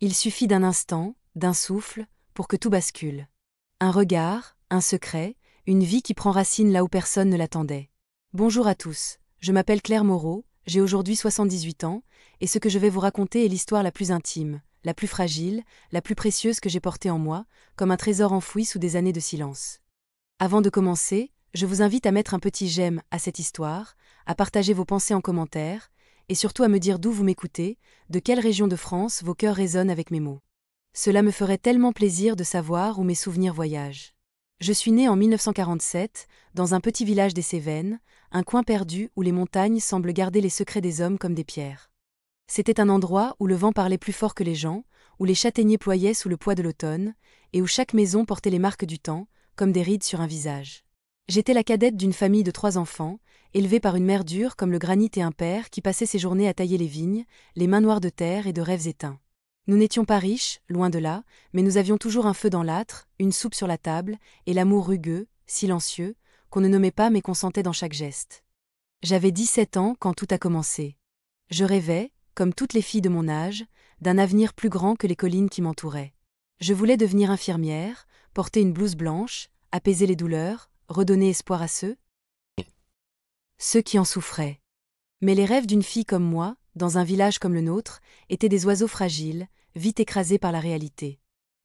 Il suffit d'un instant, d'un souffle, pour que tout bascule. Un regard, un secret, une vie qui prend racine là où personne ne l'attendait. Bonjour à tous, je m'appelle Claire Moreau, j'ai aujourd'hui 78 ans, et ce que je vais vous raconter est l'histoire la plus intime, la plus fragile, la plus précieuse que j'ai portée en moi, comme un trésor enfoui sous des années de silence. Avant de commencer, je vous invite à mettre un petit j'aime à cette histoire, à partager vos pensées en commentaire, et surtout à me dire d'où vous m'écoutez, de quelle région de France vos cœurs résonnent avec mes mots. Cela me ferait tellement plaisir de savoir où mes souvenirs voyagent. Je suis née en 1947, dans un petit village des Cévennes, un coin perdu où les montagnes semblent garder les secrets des hommes comme des pierres. C'était un endroit où le vent parlait plus fort que les gens, où les châtaigniers ployaient sous le poids de l'automne, et où chaque maison portait les marques du temps, comme des rides sur un visage. J'étais la cadette d'une famille de 3 enfants, élevée par une mère dure comme le granit et un père qui passait ses journées à tailler les vignes, les mains noires de terre et de rêves éteints. Nous n'étions pas riches, loin de là, mais nous avions toujours un feu dans l'âtre, une soupe sur la table, et l'amour rugueux, silencieux, qu'on ne nommait pas mais qu'on sentait dans chaque geste. J'avais 17 ans quand tout a commencé. Je rêvais, comme toutes les filles de mon âge, d'un avenir plus grand que les collines qui m'entouraient. Je voulais devenir infirmière, porter une blouse blanche, apaiser les douleurs, redonner espoir à ceux qui en souffraient. Mais les rêves d'une fille comme moi, dans un village comme le nôtre, étaient des oiseaux fragiles, vite écrasés par la réalité.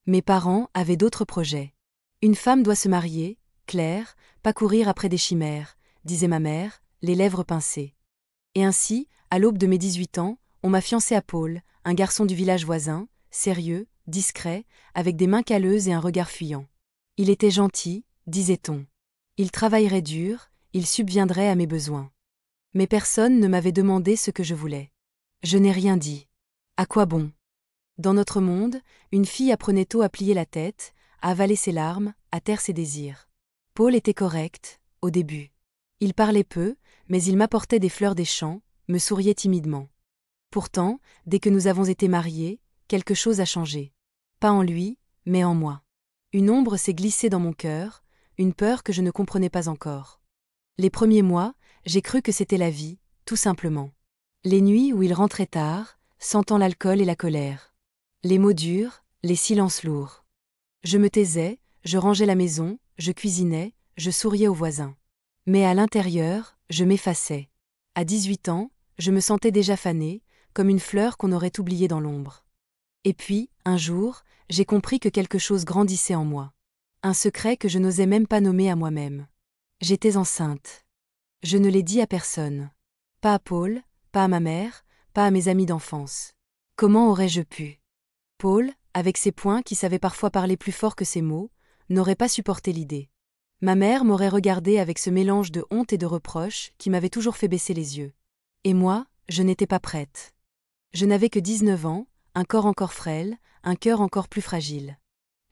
Mes parents avaient d'autres projets. Une femme doit se marier, Claire, pas courir après des chimères, disait ma mère, les lèvres pincées. Et ainsi, à l'aube de mes 18 ans, on m'a fiancée à Paul, un garçon du village voisin, sérieux, discret, avec des mains calleuses et un regard fuyant. Il était gentil, disait-on. Il travaillerait dur, il subviendrait à mes besoins. Mais personne ne m'avait demandé ce que je voulais. Je n'ai rien dit. À quoi bon? Dans notre monde, une fille apprenait tôt à plier la tête, à avaler ses larmes, à taire ses désirs. Paul était correct, au début. Il parlait peu, mais il m'apportait des fleurs des champs, me souriait timidement. Pourtant, dès que nous avons été mariés, quelque chose a changé. Pas en lui, mais en moi. Une ombre s'est glissée dans mon cœur, une peur que je ne comprenais pas encore. Les premiers mois, j'ai cru que c'était la vie, tout simplement. Les nuits où il rentrait tard, sentant l'alcool et la colère. Les mots durs, les silences lourds. Je me taisais, je rangeais la maison, je cuisinais, je souriais aux voisins. Mais à l'intérieur, je m'effaçais. À 18 ans, je me sentais déjà fanée, comme une fleur qu'on aurait oubliée dans l'ombre. Et puis, un jour, j'ai compris que quelque chose grandissait en moi. Un secret que je n'osais même pas nommer à moi-même. J'étais enceinte. Je ne l'ai dit à personne. Pas à Paul, pas à ma mère, pas à mes amis d'enfance. Comment aurais-je pu? Paul, avec ses poings qui savaient parfois parler plus fort que ses mots, n'aurait pas supporté l'idée. Ma mère m'aurait regardée avec ce mélange de honte et de reproche qui m'avait toujours fait baisser les yeux. Et moi, je n'étais pas prête. Je n'avais que 19 ans, un corps encore frêle, un cœur encore plus fragile.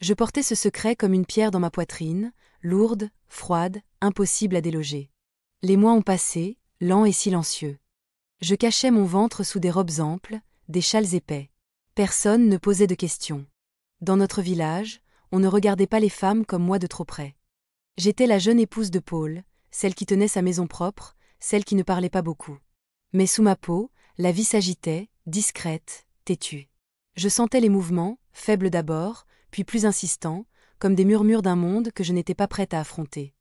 Je portais ce secret comme une pierre dans ma poitrine, lourde, froide, impossible à déloger. Les mois ont passé, lents et silencieux. Je cachais mon ventre sous des robes amples, des châles épais. Personne ne posait de questions. Dans notre village, on ne regardait pas les femmes comme moi de trop près. J'étais la jeune épouse de Paul, celle qui tenait sa maison propre, celle qui ne parlait pas beaucoup. Mais sous ma peau, la vie s'agitait, discrète, têtue. Je sentais les mouvements, faibles d'abord, puis plus insistants, comme des murmures d'un monde que je n'étais pas prête à affronter.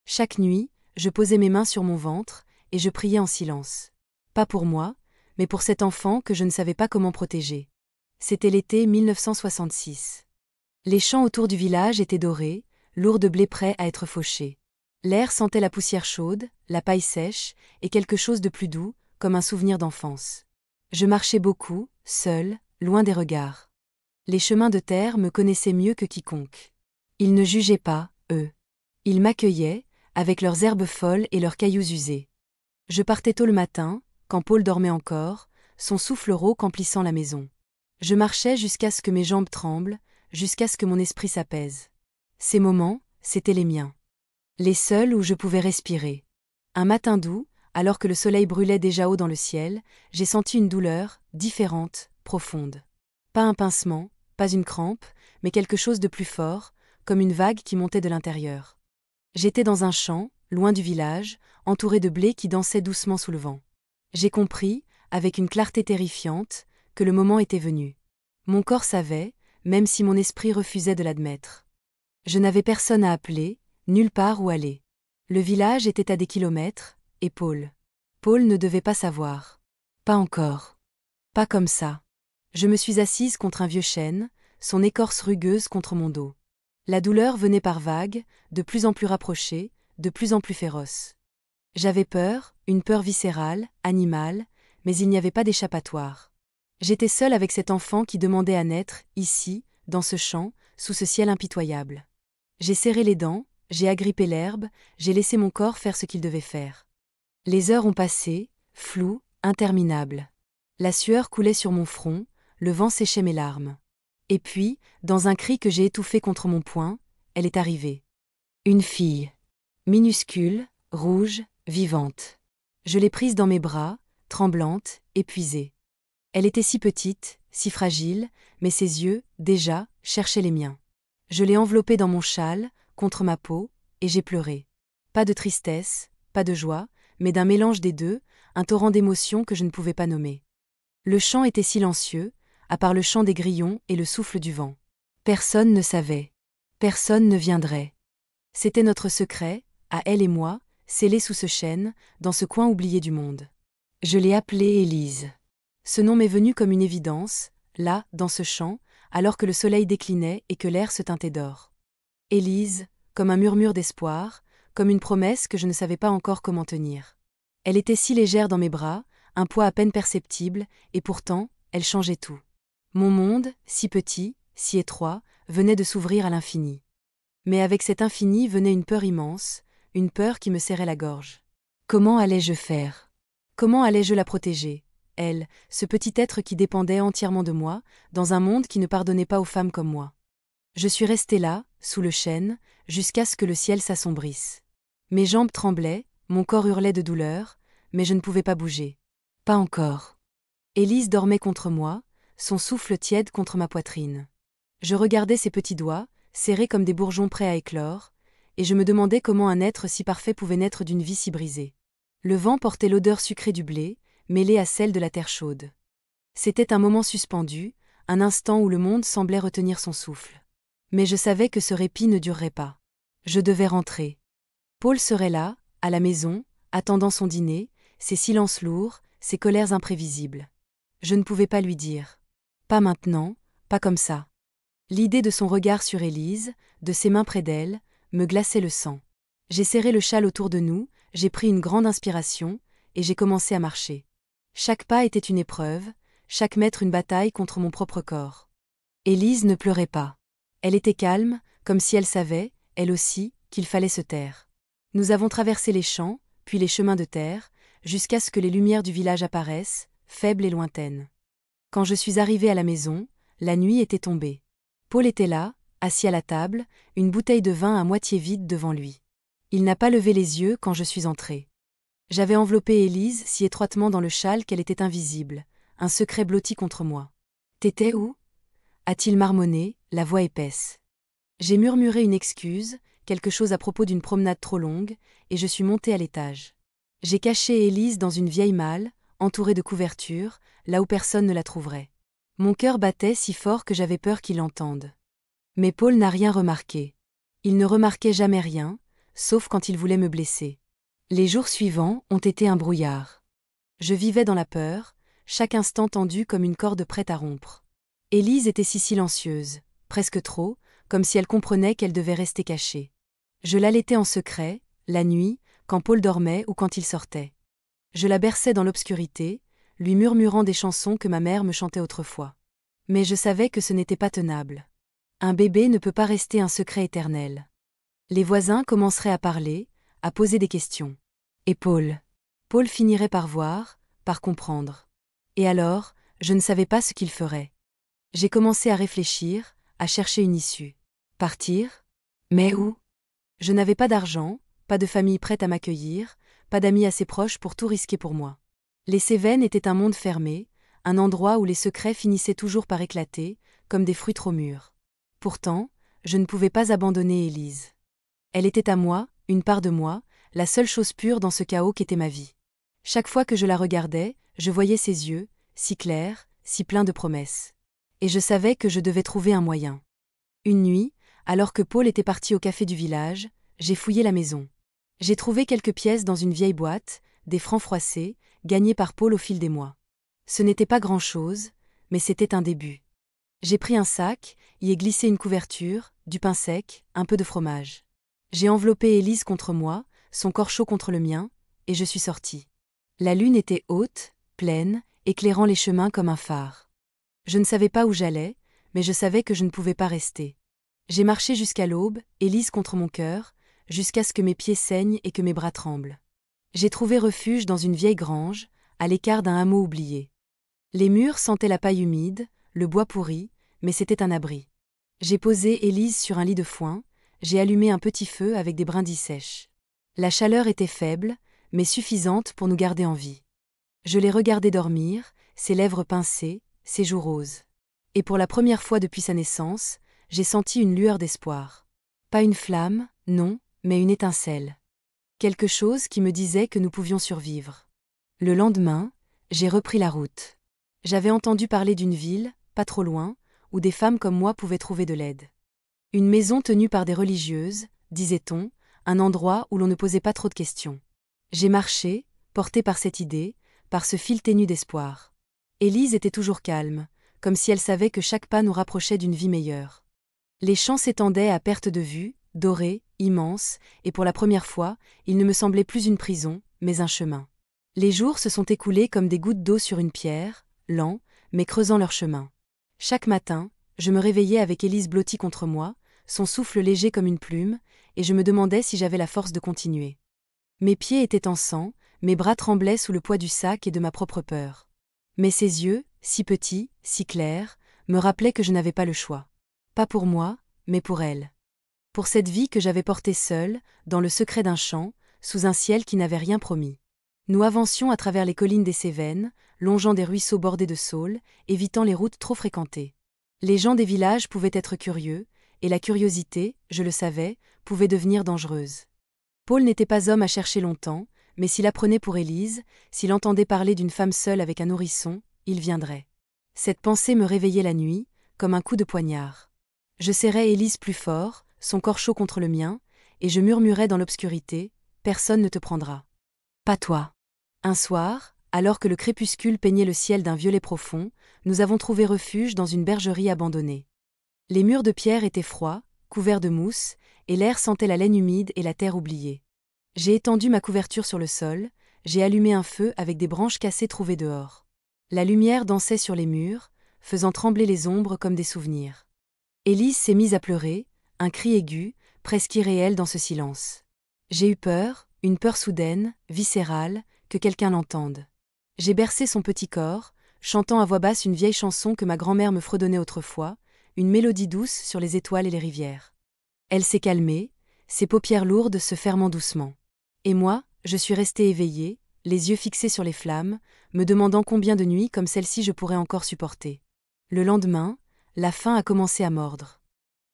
Chaque nuit, je posais mes mains sur mon ventre, et je priais en silence. Pas pour moi, mais pour cet enfant que je ne savais pas comment protéger. C'était l'été 1966. Les champs autour du village étaient dorés, lourds de blé prêt à être fauché. L'air sentait la poussière chaude, la paille sèche, et quelque chose de plus doux, comme un souvenir d'enfance. Je marchais beaucoup, seule, loin des regards. Les chemins de terre me connaissaient mieux que quiconque. Ils ne jugeaient pas, eux. Ils m'accueillaient, avec leurs herbes folles et leurs cailloux usés. Je partais tôt le matin, quand Paul dormait encore, son souffle rauque emplissant la maison. Je marchais jusqu'à ce que mes jambes tremblent, jusqu'à ce que mon esprit s'apaise. Ces moments, c'étaient les miens. Les seuls où je pouvais respirer. Un matin doux, alors que le soleil brûlait déjà haut dans le ciel, j'ai senti une douleur, différente, profonde. Pas un pincement, pas une crampe, mais quelque chose de plus fort, comme une vague qui montait de l'intérieur. J'étais dans un champ, loin du village, entouré de blé qui dansait doucement sous le vent. J'ai compris, avec une clarté terrifiante, que le moment était venu. Mon corps savait, même si mon esprit refusait de l'admettre. Je n'avais personne à appeler, nulle part où aller. Le village était à des kilomètres, et Paul. Paul ne devait pas savoir. Pas encore. Pas comme ça. Je me suis assise contre un vieux chêne, son écorce rugueuse contre mon dos. La douleur venait par vagues, de plus en plus rapprochée, de plus en plus féroce. J'avais peur, une peur viscérale, animale, mais il n'y avait pas d'échappatoire. J'étais seule avec cet enfant qui demandait à naître, ici, dans ce champ, sous ce ciel impitoyable. J'ai serré les dents, j'ai agrippé l'herbe, j'ai laissé mon corps faire ce qu'il devait faire. Les heures ont passé, floues, interminables. La sueur coulait sur mon front, le vent séchait mes larmes. Et puis, dans un cri que j'ai étouffé contre mon poing, elle est arrivée. Une fille. Minuscule, rouge, vivante. Je l'ai prise dans mes bras, tremblante, épuisée. Elle était si petite, si fragile, mais ses yeux, déjà, cherchaient les miens. Je l'ai enveloppée dans mon châle, contre ma peau, et j'ai pleuré. Pas de tristesse, pas de joie, mais d'un mélange des deux, un torrent d'émotions que je ne pouvais pas nommer. Le champ était silencieux, à part le chant des grillons et le souffle du vent. Personne ne savait. Personne ne viendrait. C'était notre secret, à elle et moi, scellé sous ce chêne, dans ce coin oublié du monde. Je l'ai appelée Élise. Ce nom m'est venu comme une évidence, là, dans ce champ, alors que le soleil déclinait et que l'air se teintait d'or. Élise, comme un murmure d'espoir, comme une promesse que je ne savais pas encore comment tenir. Elle était si légère dans mes bras, un poids à peine perceptible, et pourtant, elle changeait tout. Mon monde, si petit, si étroit, venait de s'ouvrir à l'infini. Mais avec cet infini venait une peur immense, une peur qui me serrait la gorge. Comment allais-je faire? Comment allais-je la protéger, elle, ce petit être qui dépendait entièrement de moi, dans un monde qui ne pardonnait pas aux femmes comme moi? Je suis restée là, sous le chêne, jusqu'à ce que le ciel s'assombrisse. Mes jambes tremblaient, mon corps hurlait de douleur, mais je ne pouvais pas bouger. Pas encore. Élise dormait contre moi, son souffle tiède contre ma poitrine. Je regardais ses petits doigts, serrés comme des bourgeons prêts à éclore, et je me demandais comment un être si parfait pouvait naître d'une vie si brisée. Le vent portait l'odeur sucrée du blé, mêlée à celle de la terre chaude. C'était un moment suspendu, un instant où le monde semblait retenir son souffle. Mais je savais que ce répit ne durerait pas. Je devais rentrer. Paul serait là, à la maison, attendant son dîner, ses silences lourds, ses colères imprévisibles. Je ne pouvais pas lui dire. Pas maintenant, pas comme ça. L'idée de son regard sur Élise, de ses mains près d'elle, me glaçait le sang. J'ai serré le châle autour de nous, j'ai pris une grande inspiration, et j'ai commencé à marcher. Chaque pas était une épreuve, chaque mètre une bataille contre mon propre corps. Élise ne pleurait pas. Elle était calme, comme si elle savait, elle aussi, qu'il fallait se taire. Nous avons traversé les champs, puis les chemins de terre, jusqu'à ce que les lumières du village apparaissent, faibles et lointaines. Quand je suis arrivée à la maison, la nuit était tombée. Paul était là, assis à la table, une bouteille de vin à moitié vide devant lui. Il n'a pas levé les yeux quand je suis entrée. J'avais enveloppé Élise si étroitement dans le châle qu'elle était invisible, un secret blotti contre moi. « T'étais où » a-t-il marmonné, la voix épaisse. J'ai murmuré une excuse, quelque chose à propos d'une promenade trop longue, et je suis montée à l'étage. J'ai caché Élise dans une vieille malle, entourée de couvertures, là où personne ne la trouverait. Mon cœur battait si fort que j'avais peur qu'il l'entende. Mais Paul n'a rien remarqué. Il ne remarquait jamais rien, sauf quand il voulait me blesser. Les jours suivants ont été un brouillard. Je vivais dans la peur, chaque instant tendu comme une corde prête à rompre. Élise était si silencieuse, presque trop, comme si elle comprenait qu'elle devait rester cachée. Je l'allaitais en secret, la nuit, quand Paul dormait ou quand il sortait. Je la berçais dans l'obscurité, lui murmurant des chansons que ma mère me chantait autrefois. Mais je savais que ce n'était pas tenable. Un bébé ne peut pas rester un secret éternel. Les voisins commenceraient à parler, à poser des questions. Et Paul finirait par voir, par comprendre. Et alors, je ne savais pas ce qu'il ferait. J'ai commencé à réfléchir, à chercher une issue. Partir? Mais où? Je n'avais pas d'argent, pas de famille prête à m'accueillir, pas d'amis assez proches pour tout risquer pour moi. Les Cévennes étaient un monde fermé, un endroit où les secrets finissaient toujours par éclater, comme des fruits trop mûrs. Pourtant, je ne pouvais pas abandonner Élise. Elle était à moi, une part de moi, la seule chose pure dans ce chaos qu'était ma vie. Chaque fois que je la regardais, je voyais ses yeux, si clairs, si pleins de promesses. Et je savais que je devais trouver un moyen. Une nuit, alors que Paul était parti au café du village, j'ai fouillé la maison. J'ai trouvé quelques pièces dans une vieille boîte, des francs froissés, gagnés par Paul au fil des mois. Ce n'était pas grand-chose, mais c'était un début. J'ai pris un sac, y ai glissé une couverture, du pain sec, un peu de fromage. J'ai enveloppé Élise contre moi, son corps chaud contre le mien, et je suis sortie. La lune était haute, pleine, éclairant les chemins comme un phare. Je ne savais pas où j'allais, mais je savais que je ne pouvais pas rester. J'ai marché jusqu'à l'aube, Élise contre mon cœur, jusqu'à ce que mes pieds saignent et que mes bras tremblent. J'ai trouvé refuge dans une vieille grange, à l'écart d'un hameau oublié. Les murs sentaient la paille humide, le bois pourri, mais c'était un abri. J'ai posé Élise sur un lit de foin, j'ai allumé un petit feu avec des brindilles sèches. La chaleur était faible, mais suffisante pour nous garder en vie. Je l'ai regardée dormir, ses lèvres pincées, ses joues roses. Et pour la première fois depuis sa naissance, j'ai senti une lueur d'espoir. Pas une flamme, non, mais une étincelle. Quelque chose qui me disait que nous pouvions survivre. Le lendemain, j'ai repris la route. J'avais entendu parler d'une ville, pas trop loin, où des femmes comme moi pouvaient trouver de l'aide. Une maison tenue par des religieuses, disait-on, un endroit où l'on ne posait pas trop de questions. J'ai marché, porté par cette idée, par ce fil ténu d'espoir. Élise était toujours calme, comme si elle savait que chaque pas nous rapprochait d'une vie meilleure. Les champs s'étendaient à perte de vue, dorés, immenses, et pour la première fois, ils ne me semblaient plus une prison, mais un chemin. Les jours se sont écoulés comme des gouttes d'eau sur une pierre, lents, mais creusant leur chemin. Chaque matin, je me réveillais avec Élise blottie contre moi, son souffle léger comme une plume, et je me demandais si j'avais la force de continuer. Mes pieds étaient en sang, mes bras tremblaient sous le poids du sac et de ma propre peur. Mais ses yeux, si petits, si clairs, me rappelaient que je n'avais pas le choix. Pas pour moi, mais pour elle. Pour cette vie que j'avais portée seule, dans le secret d'un champ, sous un ciel qui n'avait rien promis. Nous avancions à travers les collines des Cévennes, longeant des ruisseaux bordés de saules, évitant les routes trop fréquentées. Les gens des villages pouvaient être curieux, et la curiosité, je le savais, pouvait devenir dangereuse. Paul n'était pas homme à chercher longtemps, mais s'il apprenait pour Élise, s'il entendait parler d'une femme seule avec un nourrisson, il viendrait. Cette pensée me réveillait la nuit, comme un coup de poignard. Je serrais Élise plus fort, son corps chaud contre le mien, et je murmurais dans l'obscurité, « Personne ne te prendra. Pas toi. » Un soir, alors que le crépuscule peignait le ciel d'un violet profond, nous avons trouvé refuge dans une bergerie abandonnée. Les murs de pierre étaient froids, couverts de mousse, et l'air sentait la laine humide et la terre oubliée. J'ai étendu ma couverture sur le sol, j'ai allumé un feu avec des branches cassées trouvées dehors. La lumière dansait sur les murs, faisant trembler les ombres comme des souvenirs. Élise s'est mise à pleurer, un cri aigu, presque irréel dans ce silence. J'ai eu peur, une peur soudaine, viscérale, que quelqu'un l'entende. J'ai bercé son petit corps, chantant à voix basse une vieille chanson que ma grand-mère me fredonnait autrefois, une mélodie douce sur les étoiles et les rivières. Elle s'est calmée, ses paupières lourdes se fermant doucement. Et moi, je suis restée éveillée, les yeux fixés sur les flammes, me demandant combien de nuits comme celle-ci je pourrais encore supporter. Le lendemain, la faim a commencé à mordre.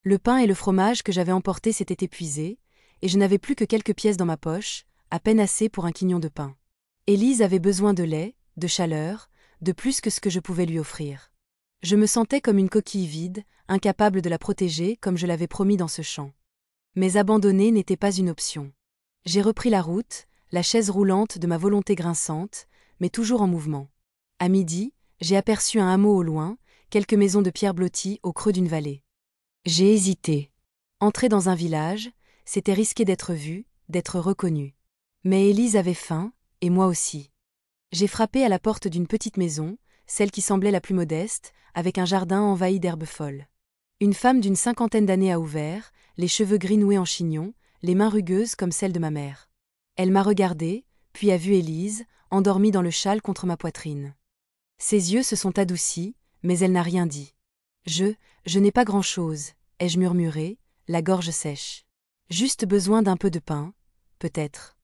Le pain et le fromage que j'avais emportés s'étaient épuisés, et je n'avais plus que quelques pièces dans ma poche, à peine assez pour un quignon de pain. Élise avait besoin de lait, de chaleur, de plus que ce que je pouvais lui offrir. Je me sentais comme une coquille vide, incapable de la protéger comme je l'avais promis dans ce champ. Mais abandonner n'était pas une option. J'ai repris la route, la chaise roulante de ma volonté grinçante, mais toujours en mouvement. À midi, j'ai aperçu un hameau au loin, quelques maisons de pierre blotties au creux d'une vallée. J'ai hésité. Entrer dans un village, c'était risquer d'être vue, d'être reconnue. Mais Élise avait faim, et moi aussi. J'ai frappé à la porte d'une petite maison, celle qui semblait la plus modeste, avec un jardin envahi d'herbes folles. Une femme d'une 50aine d'années a ouvert, les cheveux gris noués en chignon, les mains rugueuses comme celles de ma mère. Elle m'a regardée, puis a vu Élise, endormie dans le châle contre ma poitrine. Ses yeux se sont adoucis, mais elle n'a rien dit. Je n'ai pas grand-chose, ai-je murmuré, la gorge sèche. Juste besoin d'un peu de pain, peut-être.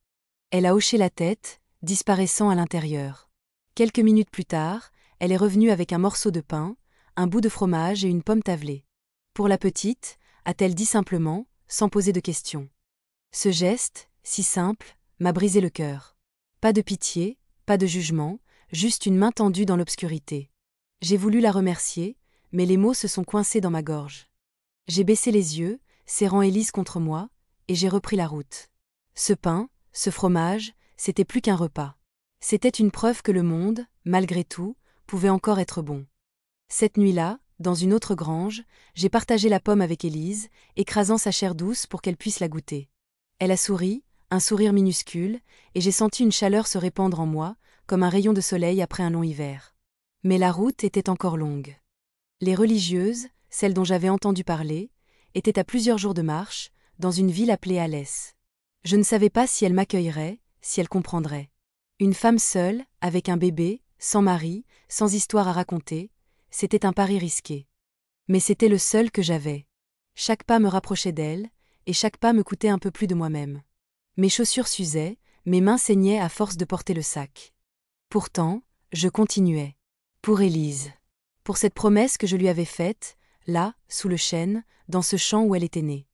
Elle a hoché la tête, disparaissant à l'intérieur. Quelques minutes plus tard, elle est revenue avec un morceau de pain, un bout de fromage et une pomme tavelée. Pour la petite, a-t-elle dit simplement, sans poser de questions. Ce geste, si simple, m'a brisé le cœur. Pas de pitié, pas de jugement, juste une main tendue dans l'obscurité. J'ai voulu la remercier, mais les mots se sont coincés dans ma gorge. J'ai baissé les yeux, serrant Élise contre moi, et j'ai repris la route. Ce pain, ce fromage, c'était plus qu'un repas. C'était une preuve que le monde, malgré tout, pouvait encore être bon. Cette nuit-là, dans une autre grange, j'ai partagé la pomme avec Élise, écrasant sa chair douce pour qu'elle puisse la goûter. Elle a souri, un sourire minuscule, et j'ai senti une chaleur se répandre en moi, comme un rayon de soleil après un long hiver. Mais la route était encore longue. Les religieuses, celles dont j'avais entendu parler, étaient à plusieurs jours de marche, dans une ville appelée Alès. Je ne savais pas si elles m'accueilleraient, si elles comprendraient. Une femme seule, avec un bébé, sans mari, sans histoire à raconter, c'était un pari risqué. Mais c'était le seul que j'avais. Chaque pas me rapprochait d'elle, et chaque pas me coûtait un peu plus de moi-même. Mes chaussures s'usaient, mes mains saignaient à force de porter le sac. Pourtant, je continuais. Pour Élise. Pour cette promesse que je lui avais faite, là, sous le chêne, dans ce champ où elle était née.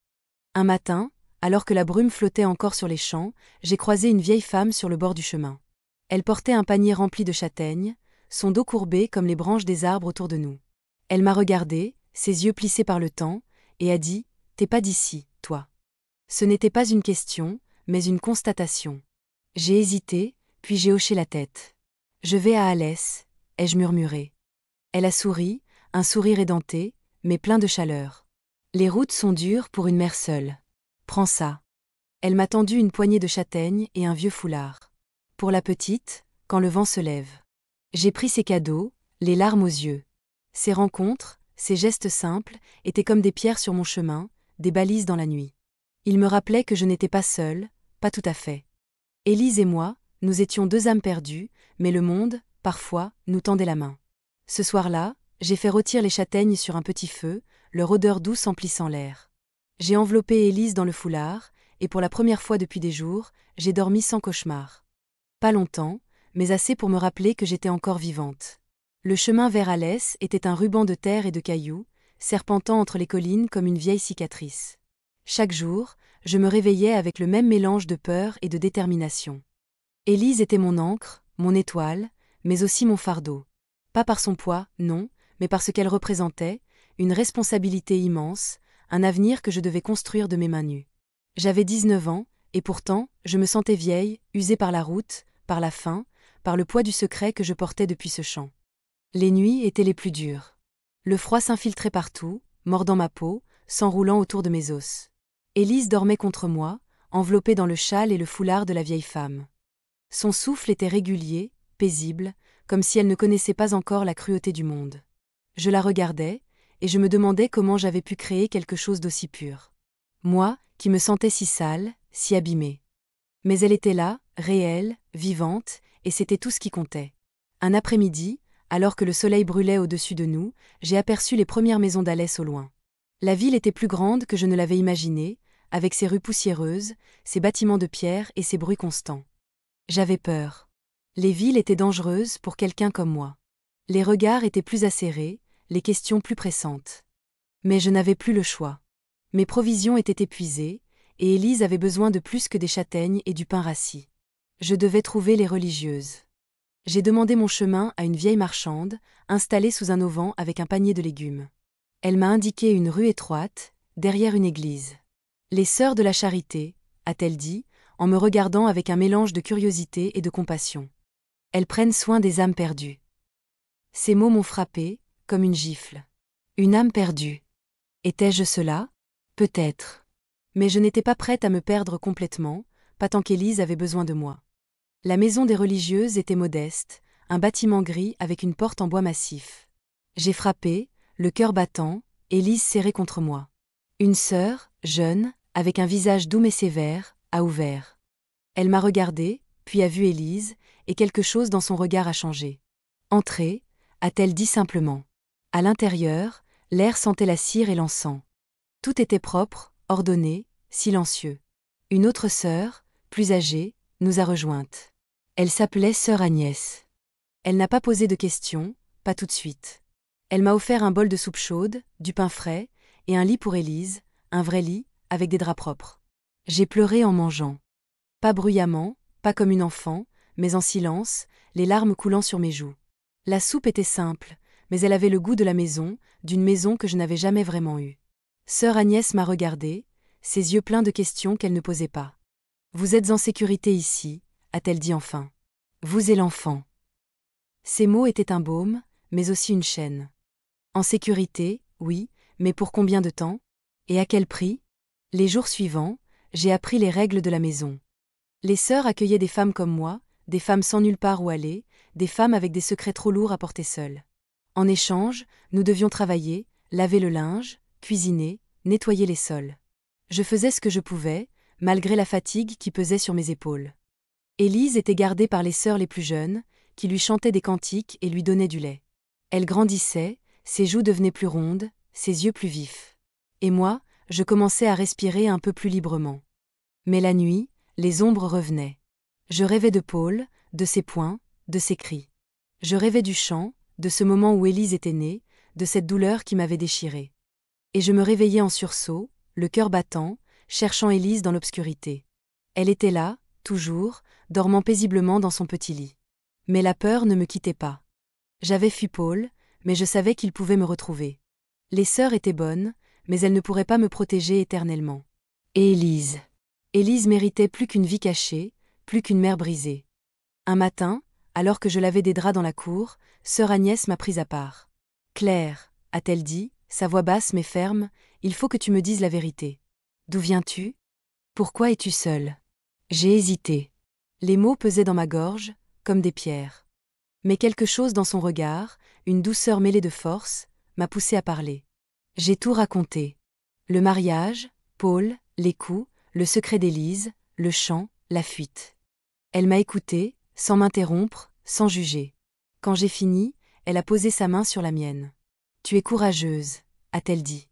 Un matin, alors que la brume flottait encore sur les champs, j'ai croisé une vieille femme sur le bord du chemin. Elle portait un panier rempli de châtaignes, son dos courbé comme les branches des arbres autour de nous. Elle m'a regardé, ses yeux plissés par le temps, et a dit « T'es pas d'ici, toi ». Ce n'était pas une question, mais une constatation. J'ai hésité, puis j'ai hoché la tête. « Je vais à Alès », ai-je murmuré. Elle a souri, un sourire édenté, mais plein de chaleur. « Les routes sont dures pour une mère seule. Prends ça. » Elle m'a tendu une poignée de châtaignes et un vieux foulard. Pour la petite, quand le vent se lève. J'ai pris ses cadeaux, les larmes aux yeux. Ces rencontres, ces gestes simples, étaient comme des pierres sur mon chemin, des balises dans la nuit. Ils me rappelaient que je n'étais pas seule, pas tout à fait. Élise et moi, nous étions deux âmes perdues, mais le monde, parfois, nous tendait la main. Ce soir-là, j'ai fait rôtir les châtaignes sur un petit feu, leur odeur douce emplissant l'air. J'ai enveloppé Élise dans le foulard, et pour la première fois depuis des jours, j'ai dormi sans cauchemar. Pas longtemps, mais assez pour me rappeler que j'étais encore vivante. Le chemin vers Alès était un ruban de terre et de cailloux, serpentant entre les collines comme une vieille cicatrice. Chaque jour, je me réveillais avec le même mélange de peur et de détermination. Élise était mon ancre, mon étoile, mais aussi mon fardeau. Pas par son poids, non, mais par ce qu'elle représentait, une responsabilité immense, un avenir que je devais construire de mes mains nues. J'avais 19 ans, et pourtant, je me sentais vieille, usée par la route, par la faim, par le poids du secret que je portais depuis ce champ. Les nuits étaient les plus dures. Le froid s'infiltrait partout, mordant ma peau, s'enroulant autour de mes os. Élise dormait contre moi, enveloppée dans le châle et le foulard de la vieille femme. Son souffle était régulier, paisible, comme si elle ne connaissait pas encore la cruauté du monde. Je la regardais, et je me demandais comment j'avais pu créer quelque chose d'aussi pur. Moi, qui me sentais si sale, si abîmée. Mais elle était là, réelle, vivante, et c'était tout ce qui comptait. Un après-midi, alors que le soleil brûlait au-dessus de nous, j'ai aperçu les premières maisons d'Alès au loin. La ville était plus grande que je ne l'avais imaginée, avec ses rues poussiéreuses, ses bâtiments de pierre et ses bruits constants. J'avais peur. Les villes étaient dangereuses pour quelqu'un comme moi. Les regards étaient plus acérés, les questions plus pressantes. Mais je n'avais plus le choix. Mes provisions étaient épuisées, et Élise avait besoin de plus que des châtaignes et du pain rassis. Je devais trouver les religieuses. J'ai demandé mon chemin à une vieille marchande, installée sous un auvent avec un panier de légumes. Elle m'a indiqué une rue étroite, derrière une église. « Les sœurs de la charité », a-t-elle dit, en me regardant avec un mélange de curiosité et de compassion. Elles prennent soin des âmes perdues. Ces mots m'ont frappé, comme une gifle. Une âme perdue. Étais-je cela ? Peut-être. Mais je n'étais pas prête à me perdre complètement, pas tant qu'Élise avait besoin de moi. La maison des religieuses était modeste, un bâtiment gris avec une porte en bois massif. J'ai frappé, le cœur battant, Élise serrée contre moi. Une sœur, jeune, avec un visage doux mais sévère, a ouvert. Elle m'a regardée, puis a vu Élise, et quelque chose dans son regard a changé. « Entrez », a-t-elle dit simplement. À l'intérieur, l'air sentait la cire et l'encens. Tout était propre, ordonné, silencieux. Une autre sœur, plus âgée, nous a rejointes. Elle s'appelait sœur Agnès. Elle n'a pas posé de questions, pas tout de suite. Elle m'a offert un bol de soupe chaude, du pain frais, et un lit pour Élise, un vrai lit, avec des draps propres. J'ai pleuré en mangeant. Pas bruyamment, pas comme une enfant, mais en silence, les larmes coulant sur mes joues. La soupe était simple, mais elle avait le goût de la maison, d'une maison que je n'avais jamais vraiment eue. Sœur Agnès m'a regardée, ses yeux pleins de questions qu'elle ne posait pas. « Vous êtes en sécurité ici », a-t-elle dit enfin. « Vous et l'enfant. » Ces mots étaient un baume, mais aussi une chaîne. En sécurité, oui, mais pour combien de temps? Et à quel prix? Les jours suivants, j'ai appris les règles de la maison. Les sœurs accueillaient des femmes comme moi, des femmes sans nulle part où aller, des femmes avec des secrets trop lourds à porter seules. En échange, nous devions travailler, laver le linge, cuisiner, nettoyer les sols. Je faisais ce que je pouvais, malgré la fatigue qui pesait sur mes épaules. Élise était gardée par les sœurs les plus jeunes, qui lui chantaient des cantiques et lui donnaient du lait. Elle grandissait, ses joues devenaient plus rondes, ses yeux plus vifs. Et moi, je commençais à respirer un peu plus librement. Mais la nuit, les ombres revenaient. Je rêvais de Paul, de ses poings, de ses cris. Je rêvais du chant, de ce moment où Élise était née, de cette douleur qui m'avait déchirée. Et je me réveillais en sursaut, le cœur battant, cherchant Élise dans l'obscurité. Elle était là, toujours, dormant paisiblement dans son petit lit. Mais la peur ne me quittait pas. J'avais fui Paul, mais je savais qu'il pouvait me retrouver. Les sœurs étaient bonnes, mais elles ne pourraient pas me protéger éternellement. Et Élise. Élise méritait plus qu'une vie cachée, plus qu'une mère brisée. Un matin, alors que je lavais des draps dans la cour, sœur Agnès m'a prise à part. « Claire, a-t-elle dit, sa voix basse mais ferme, il faut que tu me dises la vérité. D'où viens-tu? Pourquoi es-tu seule? » J'ai hésité. Les mots pesaient dans ma gorge, comme des pierres. Mais quelque chose dans son regard, une douceur mêlée de force, m'a poussé à parler. J'ai tout raconté. Le mariage, Paul, les coups, le secret d'Élise, le chant, la fuite. Elle m'a écouté, sans m'interrompre, sans juger. Quand j'ai fini, elle a posé sa main sur la mienne. « Tu es courageuse, a-t-elle dit.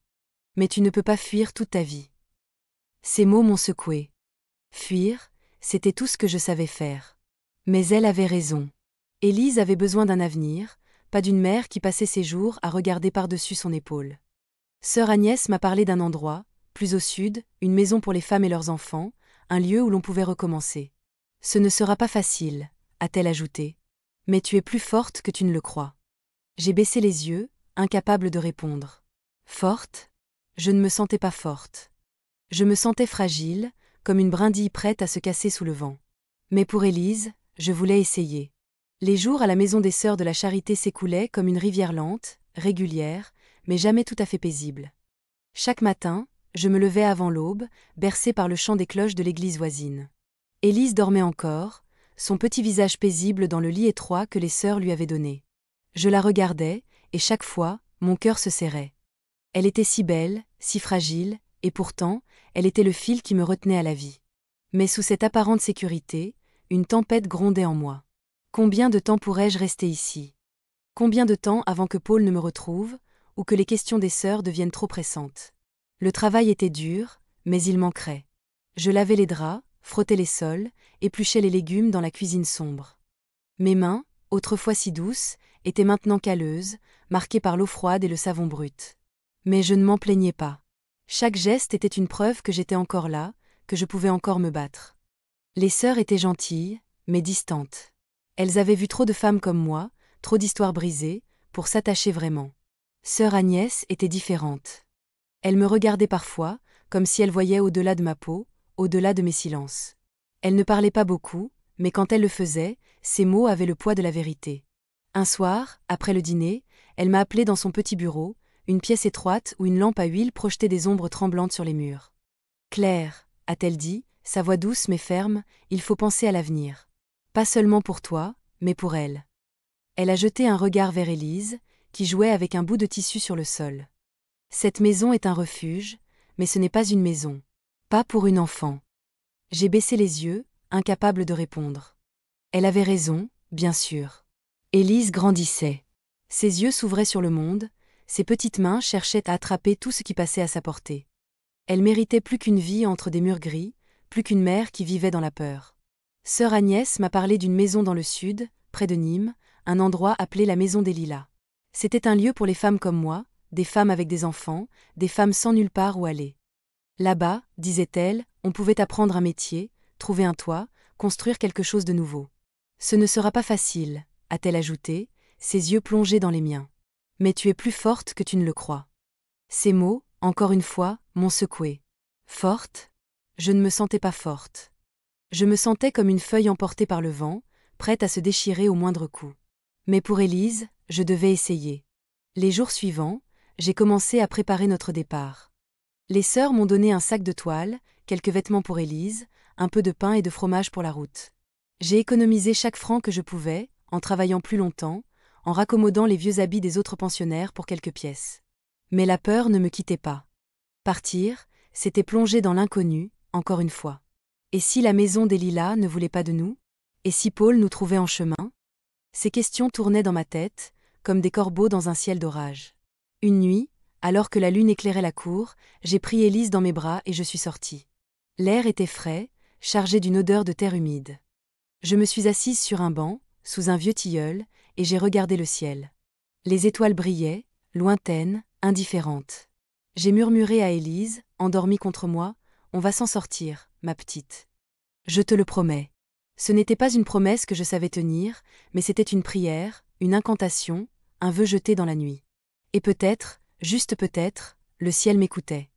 Mais tu ne peux pas fuir toute ta vie. » Ces mots m'ont secouée. Fuir, c'était tout ce que je savais faire. Mais elle avait raison. Élise avait besoin d'un avenir, pas d'une mère qui passait ses jours à regarder par-dessus son épaule. Sœur Agnès m'a parlé d'un endroit, plus au sud, une maison pour les femmes et leurs enfants, un lieu où l'on pouvait recommencer. « Ce ne sera pas facile, a-t-elle ajouté. Mais tu es plus forte que tu ne le crois. » J'ai baissé les yeux, incapable de répondre. Forte? Je ne me sentais pas forte. Je me sentais fragile, comme une brindille prête à se casser sous le vent. Mais pour Élise, je voulais essayer. Les jours à la maison des sœurs de la Charité s'écoulaient comme une rivière lente, régulière, mais jamais tout à fait paisible. Chaque matin, je me levais avant l'aube, bercée par le chant des cloches de l'église voisine. Élise dormait encore, son petit visage paisible dans le lit étroit que les sœurs lui avaient donné. Je la regardais, et chaque fois, mon cœur se serrait. Elle était si belle, si fragile, et pourtant, elle était le fil qui me retenait à la vie. Mais sous cette apparente sécurité, une tempête grondait en moi. Combien de temps pourrais-je rester ici? Combien de temps avant que Paul ne me retrouve, ou que les questions des sœurs deviennent trop pressantes? Le travail était dur, mais il manquerait. Je lavais les draps, frottais les sols, épluchais les légumes dans la cuisine sombre. Mes mains, autrefois si douces, étaient maintenant calleuses, marquées par l'eau froide et le savon brut. Mais je ne m'en plaignais pas. Chaque geste était une preuve que j'étais encore là, que je pouvais encore me battre. Les sœurs étaient gentilles, mais distantes. Elles avaient vu trop de femmes comme moi, trop d'histoires brisées, pour s'attacher vraiment. Sœur Agnès était différente. Elle me regardait parfois, comme si elle voyait au-delà de ma peau, au-delà de mes silences. Elle ne parlait pas beaucoup, mais quand elle le faisait, ses mots avaient le poids de la vérité. Un soir, après le dîner, elle m'a appelé dans son petit bureau, une pièce étroite où une lampe à huile projetait des ombres tremblantes sur les murs. « Claire, a-t-elle dit, sa voix douce mais ferme, il faut penser à l'avenir. Pas seulement pour toi, mais pour elle. » Elle a jeté un regard vers Élise, qui jouait avec un bout de tissu sur le sol. « Cette maison est un refuge, mais ce n'est pas une maison. Pas pour une enfant. » J'ai baissé les yeux, incapable de répondre. Elle avait raison, bien sûr. Élise grandissait. Ses yeux s'ouvraient sur le monde, ses petites mains cherchaient à attraper tout ce qui passait à sa portée. Elle méritait plus qu'une vie entre des murs gris, plus qu'une mère qui vivait dans la peur. Sœur Agnès m'a parlé d'une maison dans le sud, près de Nîmes, un endroit appelé la Maison des Lilas. C'était un lieu pour les femmes comme moi, des femmes avec des enfants, des femmes sans nulle part où aller. Là-bas, disait-elle, on pouvait apprendre un métier, trouver un toit, construire quelque chose de nouveau. Ce ne sera pas facile, a-t-elle ajouté, ses yeux plongés dans les miens. Mais tu es plus forte que tu ne le crois. Ces mots, encore une fois, m'ont secouée. Forte? Je ne me sentais pas forte. Je me sentais comme une feuille emportée par le vent, prête à se déchirer au moindre coup. Mais pour Élise, je devais essayer. Les jours suivants, j'ai commencé à préparer notre départ. Les sœurs m'ont donné un sac de toile, quelques vêtements pour Élise, un peu de pain et de fromage pour la route. J'ai économisé chaque franc que je pouvais, en travaillant plus longtemps, en raccommodant les vieux habits des autres pensionnaires pour quelques pièces. Mais la peur ne me quittait pas. Partir, c'était plonger dans l'inconnu, encore une fois. Et si la maison des Lilas ne voulait pas de nous? Et si Paul nous trouvait en chemin? Ces questions tournaient dans ma tête, comme des corbeaux dans un ciel d'orage. Une nuit, alors que la lune éclairait la cour, j'ai pris Élise dans mes bras et je suis sortie. L'air était frais, chargé d'une odeur de terre humide. Je me suis assise sur un banc, sous un vieux tilleul, et j'ai regardé le ciel. Les étoiles brillaient, lointaines, indifférentes. J'ai murmuré à Élise, endormie contre moi, « On va s'en sortir, ma petite. Je te le promets. » Ce n'était pas une promesse que je savais tenir, mais c'était une prière, une incantation, un vœu jeté dans la nuit. Et peut-être, juste peut-être, le ciel m'écoutait.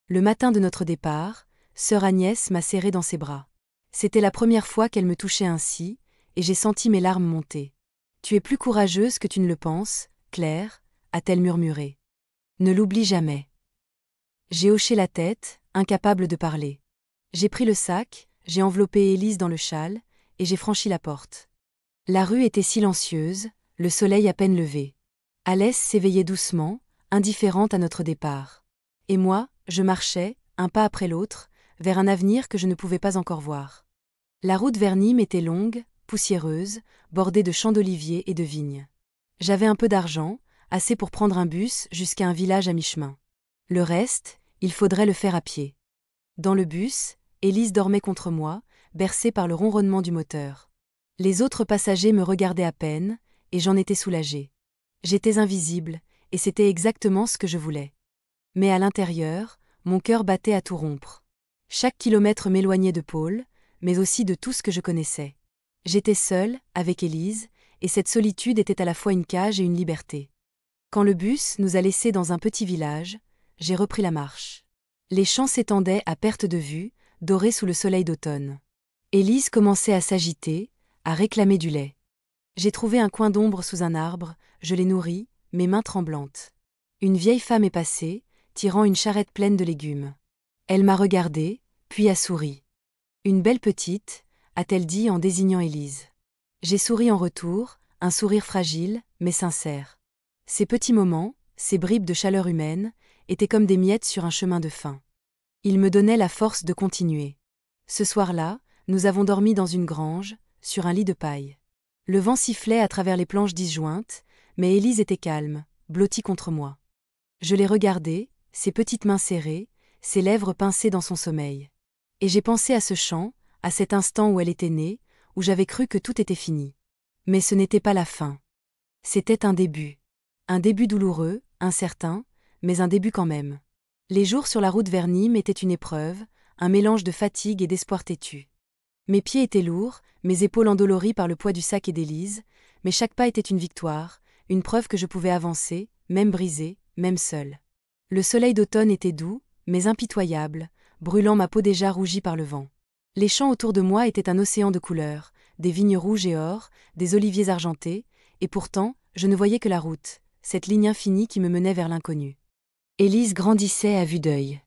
Le matin de notre départ, sœur Agnès m'a serrée dans ses bras. C'était la première fois qu'elle me touchait ainsi, et j'ai senti mes larmes monter. « Tu es plus courageuse que tu ne le penses, Claire, » a-t-elle murmuré. « Ne l'oublie jamais. » J'ai hoché la tête, incapable de parler. J'ai pris le sac, j'ai enveloppé Élise dans le châle, et j'ai franchi la porte. La rue était silencieuse, le soleil à peine levé. Alès s'éveillait doucement, indifférente à notre départ. Et moi, je marchais, un pas après l'autre, vers un avenir que je ne pouvais pas encore voir. La route vers Nîmes était longue, poussiéreuse, bordée de champs d'oliviers et de vignes. J'avais un peu d'argent, assez pour prendre un bus jusqu'à un village à mi-chemin. Le reste, il faudrait le faire à pied. Dans le bus, Élise dormait contre moi, bercée par le ronronnement du moteur. Les autres passagers me regardaient à peine, et j'en étais soulagée. J'étais invisible, et c'était exactement ce que je voulais. Mais à l'intérieur, mon cœur battait à tout rompre. Chaque kilomètre m'éloignait de Paul, mais aussi de tout ce que je connaissais. J'étais seule, avec Élise, et cette solitude était à la fois une cage et une liberté. Quand le bus nous a laissés dans un petit village, j'ai repris la marche. Les champs s'étendaient à perte de vue, dorés sous le soleil d'automne. Élise commençait à s'agiter, à réclamer du lait. J'ai trouvé un coin d'ombre sous un arbre, je l'ai nourrie, mes mains tremblantes. Une vieille femme est passée, tirant une charrette pleine de légumes. Elle m'a regardée, puis a souri. « Une belle petite », a-t-elle dit en désignant Élise. J'ai souri en retour, un sourire fragile, mais sincère. Ces petits moments, ces bribes de chaleur humaine, étaient comme des miettes sur un chemin de faim. Ils me donnaient la force de continuer. Ce soir-là, nous avons dormi dans une grange, sur un lit de paille. Le vent sifflait à travers les planches disjointes, mais Élise était calme, blottie contre moi. Je l'ai regardée, ses petites mains serrées, ses lèvres pincées dans son sommeil. Et j'ai pensé à ce chant, à cet instant où elle était née, où j'avais cru que tout était fini. Mais ce n'était pas la fin. C'était un début. Un début douloureux, incertain, mais un début quand même. Les jours sur la route vers Nîmes étaient une épreuve, un mélange de fatigue et d'espoir têtu. Mes pieds étaient lourds, mes épaules endolories par le poids du sac et d'Élise, mais chaque pas était une victoire, une preuve que je pouvais avancer, même brisée, même seule. Le soleil d'automne était doux, mais impitoyable, brûlant ma peau déjà rougie par le vent. Les champs autour de moi étaient un océan de couleurs, des vignes rouges et or, des oliviers argentés, et pourtant, je ne voyais que la route, cette ligne infinie qui me menait vers l'inconnu. Élise grandissait à vue d'œil.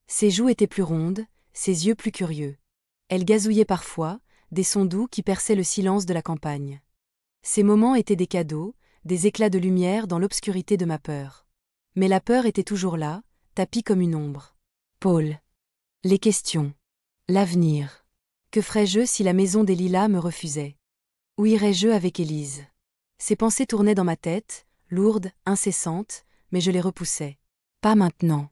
Ses joues étaient plus rondes, ses yeux plus curieux. Elle gazouillait parfois, des sons doux qui perçaient le silence de la campagne. Ces moments étaient des cadeaux, des éclats de lumière dans l'obscurité de ma peur. Mais la peur était toujours là, tapie comme une ombre. Paul. Les questions. L'avenir. Que ferais-je si la maison des Lilas me refusait? Où irais-je avec Élise? Ces pensées tournaient dans ma tête, lourdes, incessantes, mais je les repoussais. Pas maintenant.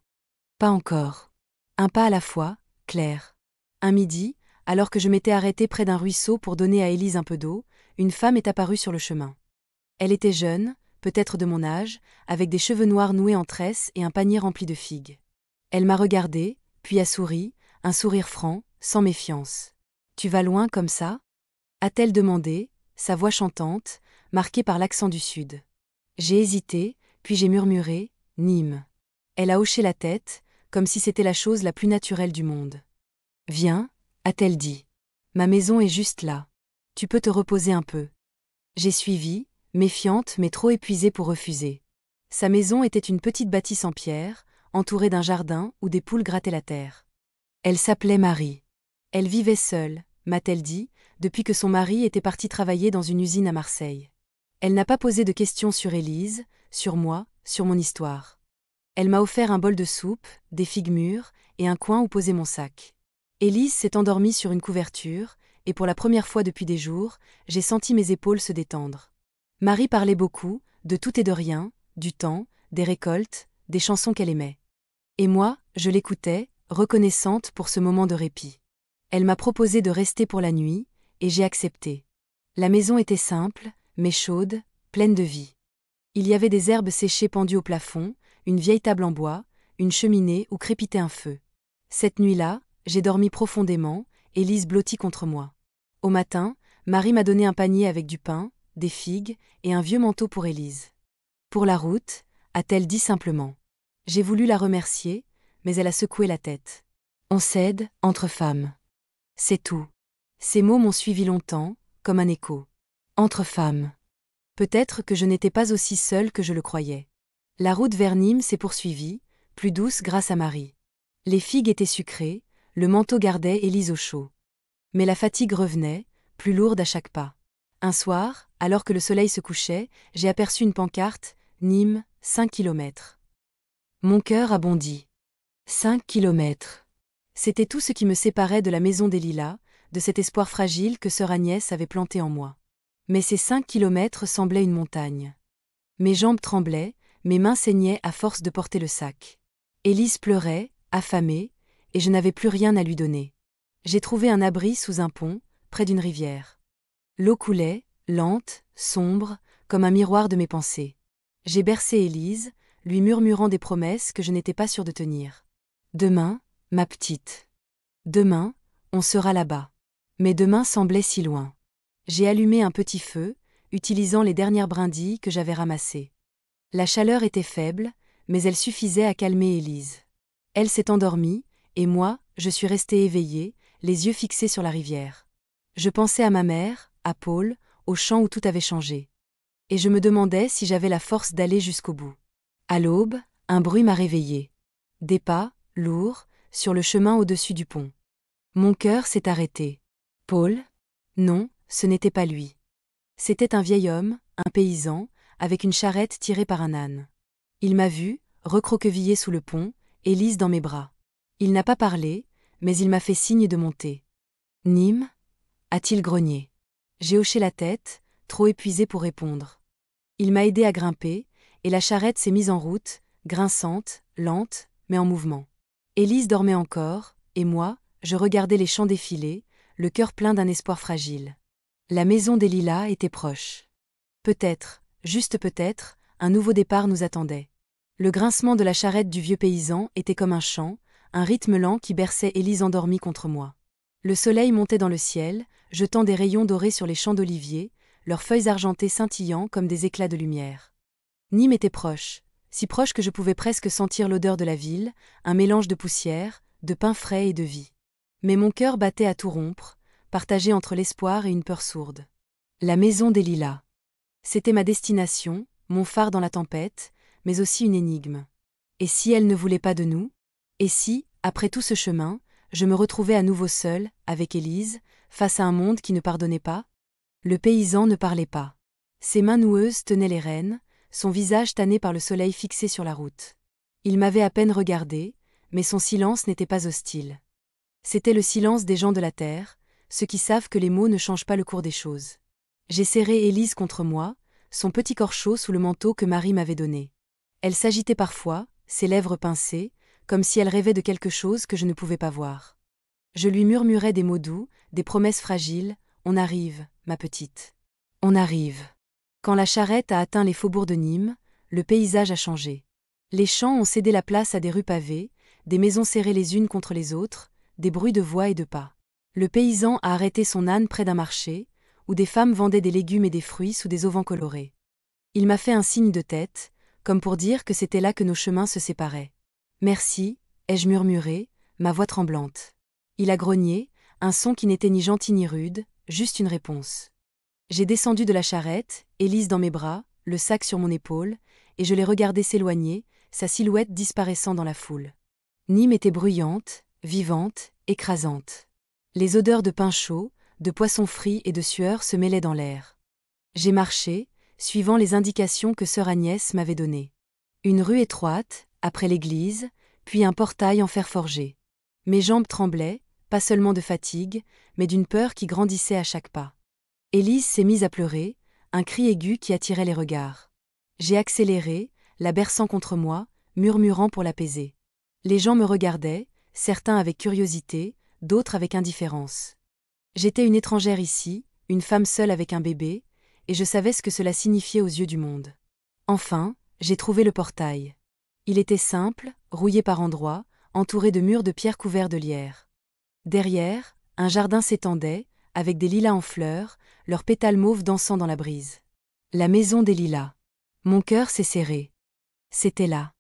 Pas encore. Un pas à la fois, Claire. Un midi, alors que je m'étais arrêtée près d'un ruisseau pour donner à Élise un peu d'eau, une femme est apparue sur le chemin. Elle était jeune, peut-être de mon âge, avec des cheveux noirs noués en tresses et un panier rempli de figues. Elle m'a regardée, puis a souri, un sourire franc, sans méfiance. « Tu vas loin comme ça ?» a-t-elle demandé, sa voix chantante, marquée par l'accent du Sud. J'ai hésité, Puis j'ai murmuré, Nîmes. Elle a hoché la tête, comme si c'était la chose la plus naturelle du monde. Viens, a-t-elle dit. Ma maison est juste là. Tu peux te reposer un peu. J'ai suivi, méfiante mais trop épuisée pour refuser. Sa maison était une petite bâtisse en pierre, entourée d'un jardin où des poules grattaient la terre. Elle s'appelait Marie. Elle vivait seule, m'a-t-elle dit, depuis que son mari était parti travailler dans une usine à Marseille. Elle n'a pas posé de questions sur Élise, sur moi, sur mon histoire. Elle m'a offert un bol de soupe, des figues mûres et un coin où poser mon sac. Élise s'est endormie sur une couverture, et pour la première fois depuis des jours, j'ai senti mes épaules se détendre. Marie parlait beaucoup, de tout et de rien, du temps, des récoltes, des chansons qu'elle aimait. Et moi, je l'écoutais, reconnaissante pour ce moment de répit. Elle m'a proposé de rester pour la nuit, et j'ai accepté. La maison était simple, mais chaude, pleine de vie. Il y avait des herbes séchées pendues au plafond, une vieille table en bois, une cheminée où crépitait un feu. Cette nuit-là, j'ai dormi profondément, Élise blottie contre moi. Au matin, Marie m'a donné un panier avec du pain, des figues et un vieux manteau pour Élise. Pour la route, a-t-elle dit simplement. J'ai voulu la remercier, mais elle a secoué la tête. On s'aide, entre femmes. C'est tout. Ces mots m'ont suivi longtemps, comme un écho. Entre femmes. Peut-être que je n'étais pas aussi seule que je le croyais. La route vers Nîmes s'est poursuivie, plus douce grâce à Marie. Les figues étaient sucrées, le manteau gardait Élise au chaud. Mais la fatigue revenait, plus lourde à chaque pas. Un soir, alors que le soleil se couchait, j'ai aperçu une pancarte, Nîmes, 5 kilomètres. Mon cœur a bondi. 5 kilomètres. C'était tout ce qui me séparait de la maison des Lilas, de cet espoir fragile que sœur Agnès avait planté en moi. Mais ces 5 kilomètres semblaient une montagne. Mes jambes tremblaient, mes mains saignaient à force de porter le sac. Élise pleurait, affamée, et je n'avais plus rien à lui donner. J'ai trouvé un abri sous un pont, près d'une rivière. L'eau coulait, lente, sombre, comme un miroir de mes pensées. J'ai bercé Élise, lui murmurant des promesses que je n'étais pas sûre de tenir. Demain, ma petite. Demain, on sera là-bas. Mais demain semblait si loin. J'ai allumé un petit feu, utilisant les dernières brindilles que j'avais ramassées. La chaleur était faible, mais elle suffisait à calmer Élise. Elle s'est endormie, et moi, je suis restée éveillée, les yeux fixés sur la rivière. Je pensais à ma mère, à Paul, au champ où tout avait changé. Et je me demandais si j'avais la force d'aller jusqu'au bout. À l'aube, un bruit m'a réveillée. Des pas, lourds, sur le chemin au-dessus du pont. Mon cœur s'est arrêté. Paul? Non, ce n'était pas lui. C'était un vieil homme, un paysan, avec une charrette tirée par un âne. Il m'a vue, recroquevillée sous le pont, Élise dans mes bras. Il n'a pas parlé, mais il m'a fait signe de monter. Nîmes? A-t-il grogné. J'ai hoché la tête, trop épuisée pour répondre. Il m'a aidé à grimper, et la charrette s'est mise en route, grinçante, lente, mais en mouvement. Élise dormait encore, et moi, je regardais les champs défiler, le cœur plein d'un espoir fragile. La maison des Lilas était proche. Peut-être, juste peut-être, un nouveau départ nous attendait. Le grincement de la charrette du vieux paysan était comme un chant, un rythme lent qui berçait Élise endormie contre moi. Le soleil montait dans le ciel, jetant des rayons dorés sur les champs d'oliviers, leurs feuilles argentées scintillant comme des éclats de lumière. Nîmes était proche, si proche que je pouvais presque sentir l'odeur de la ville, un mélange de poussière, de pain frais et de vie. Mais mon cœur battait à tout rompre, partagé entre l'espoir et une peur sourde. La maison des Lilas. C'était ma destination, mon phare dans la tempête, mais aussi une énigme. Et si elle ne voulait pas de nous? Et si, après tout ce chemin, je me retrouvais à nouveau seule, avec Élise, face à un monde qui ne pardonnait pas? Le paysan ne parlait pas. Ses mains noueuses tenaient les rênes, son visage tanné par le soleil fixé sur la route. Il m'avait à peine regardé, mais son silence n'était pas hostile. C'était le silence des gens de la terre, ceux qui savent que les mots ne changent pas le cours des choses. J'ai serré Élise contre moi, son petit corps chaud sous le manteau que Marie m'avait donné. Elle s'agitait parfois, ses lèvres pincées, comme si elle rêvait de quelque chose que je ne pouvais pas voir. Je lui murmurais des mots doux, des promesses fragiles. On arrive, ma petite. On arrive. Quand la charrette a atteint les faubourgs de Nîmes, le paysage a changé. Les champs ont cédé la place à des rues pavées, des maisons serrées les unes contre les autres, des bruits de voix et de pas. Le paysan a arrêté son âne près d'un marché, où des femmes vendaient des légumes et des fruits sous des auvents colorés. Il m'a fait un signe de tête, comme pour dire que c'était là que nos chemins se séparaient. Merci, ai-je murmuré, ma voix tremblante. Il a grogné, un son qui n'était ni gentil ni rude, juste une réponse. J'ai descendu de la charrette, Élise dans mes bras, le sac sur mon épaule, et je l'ai regardé s'éloigner, sa silhouette disparaissant dans la foule. Nîmes était bruyante, vivante, écrasante. Les odeurs de pain chaud, de poisson frit et de sueur se mêlaient dans l'air. J'ai marché, suivant les indications que sœur Agnès m'avait données. Une rue étroite, après l'église, puis un portail en fer forgé. Mes jambes tremblaient, pas seulement de fatigue, mais d'une peur qui grandissait à chaque pas. Élise s'est mise à pleurer, un cri aigu qui attirait les regards. J'ai accéléré, la berçant contre moi, murmurant pour l'apaiser. Les gens me regardaient, certains avec curiosité, d'autres avec indifférence. J'étais une étrangère ici, une femme seule avec un bébé, et je savais ce que cela signifiait aux yeux du monde. Enfin, j'ai trouvé le portail. Il était simple, rouillé par endroits, entouré de murs de pierre couverts de lierre. Derrière, un jardin s'étendait, avec des lilas en fleurs, leurs pétales mauves dansant dans la brise. La maison des lilas. Mon cœur s'est serré. C'était là.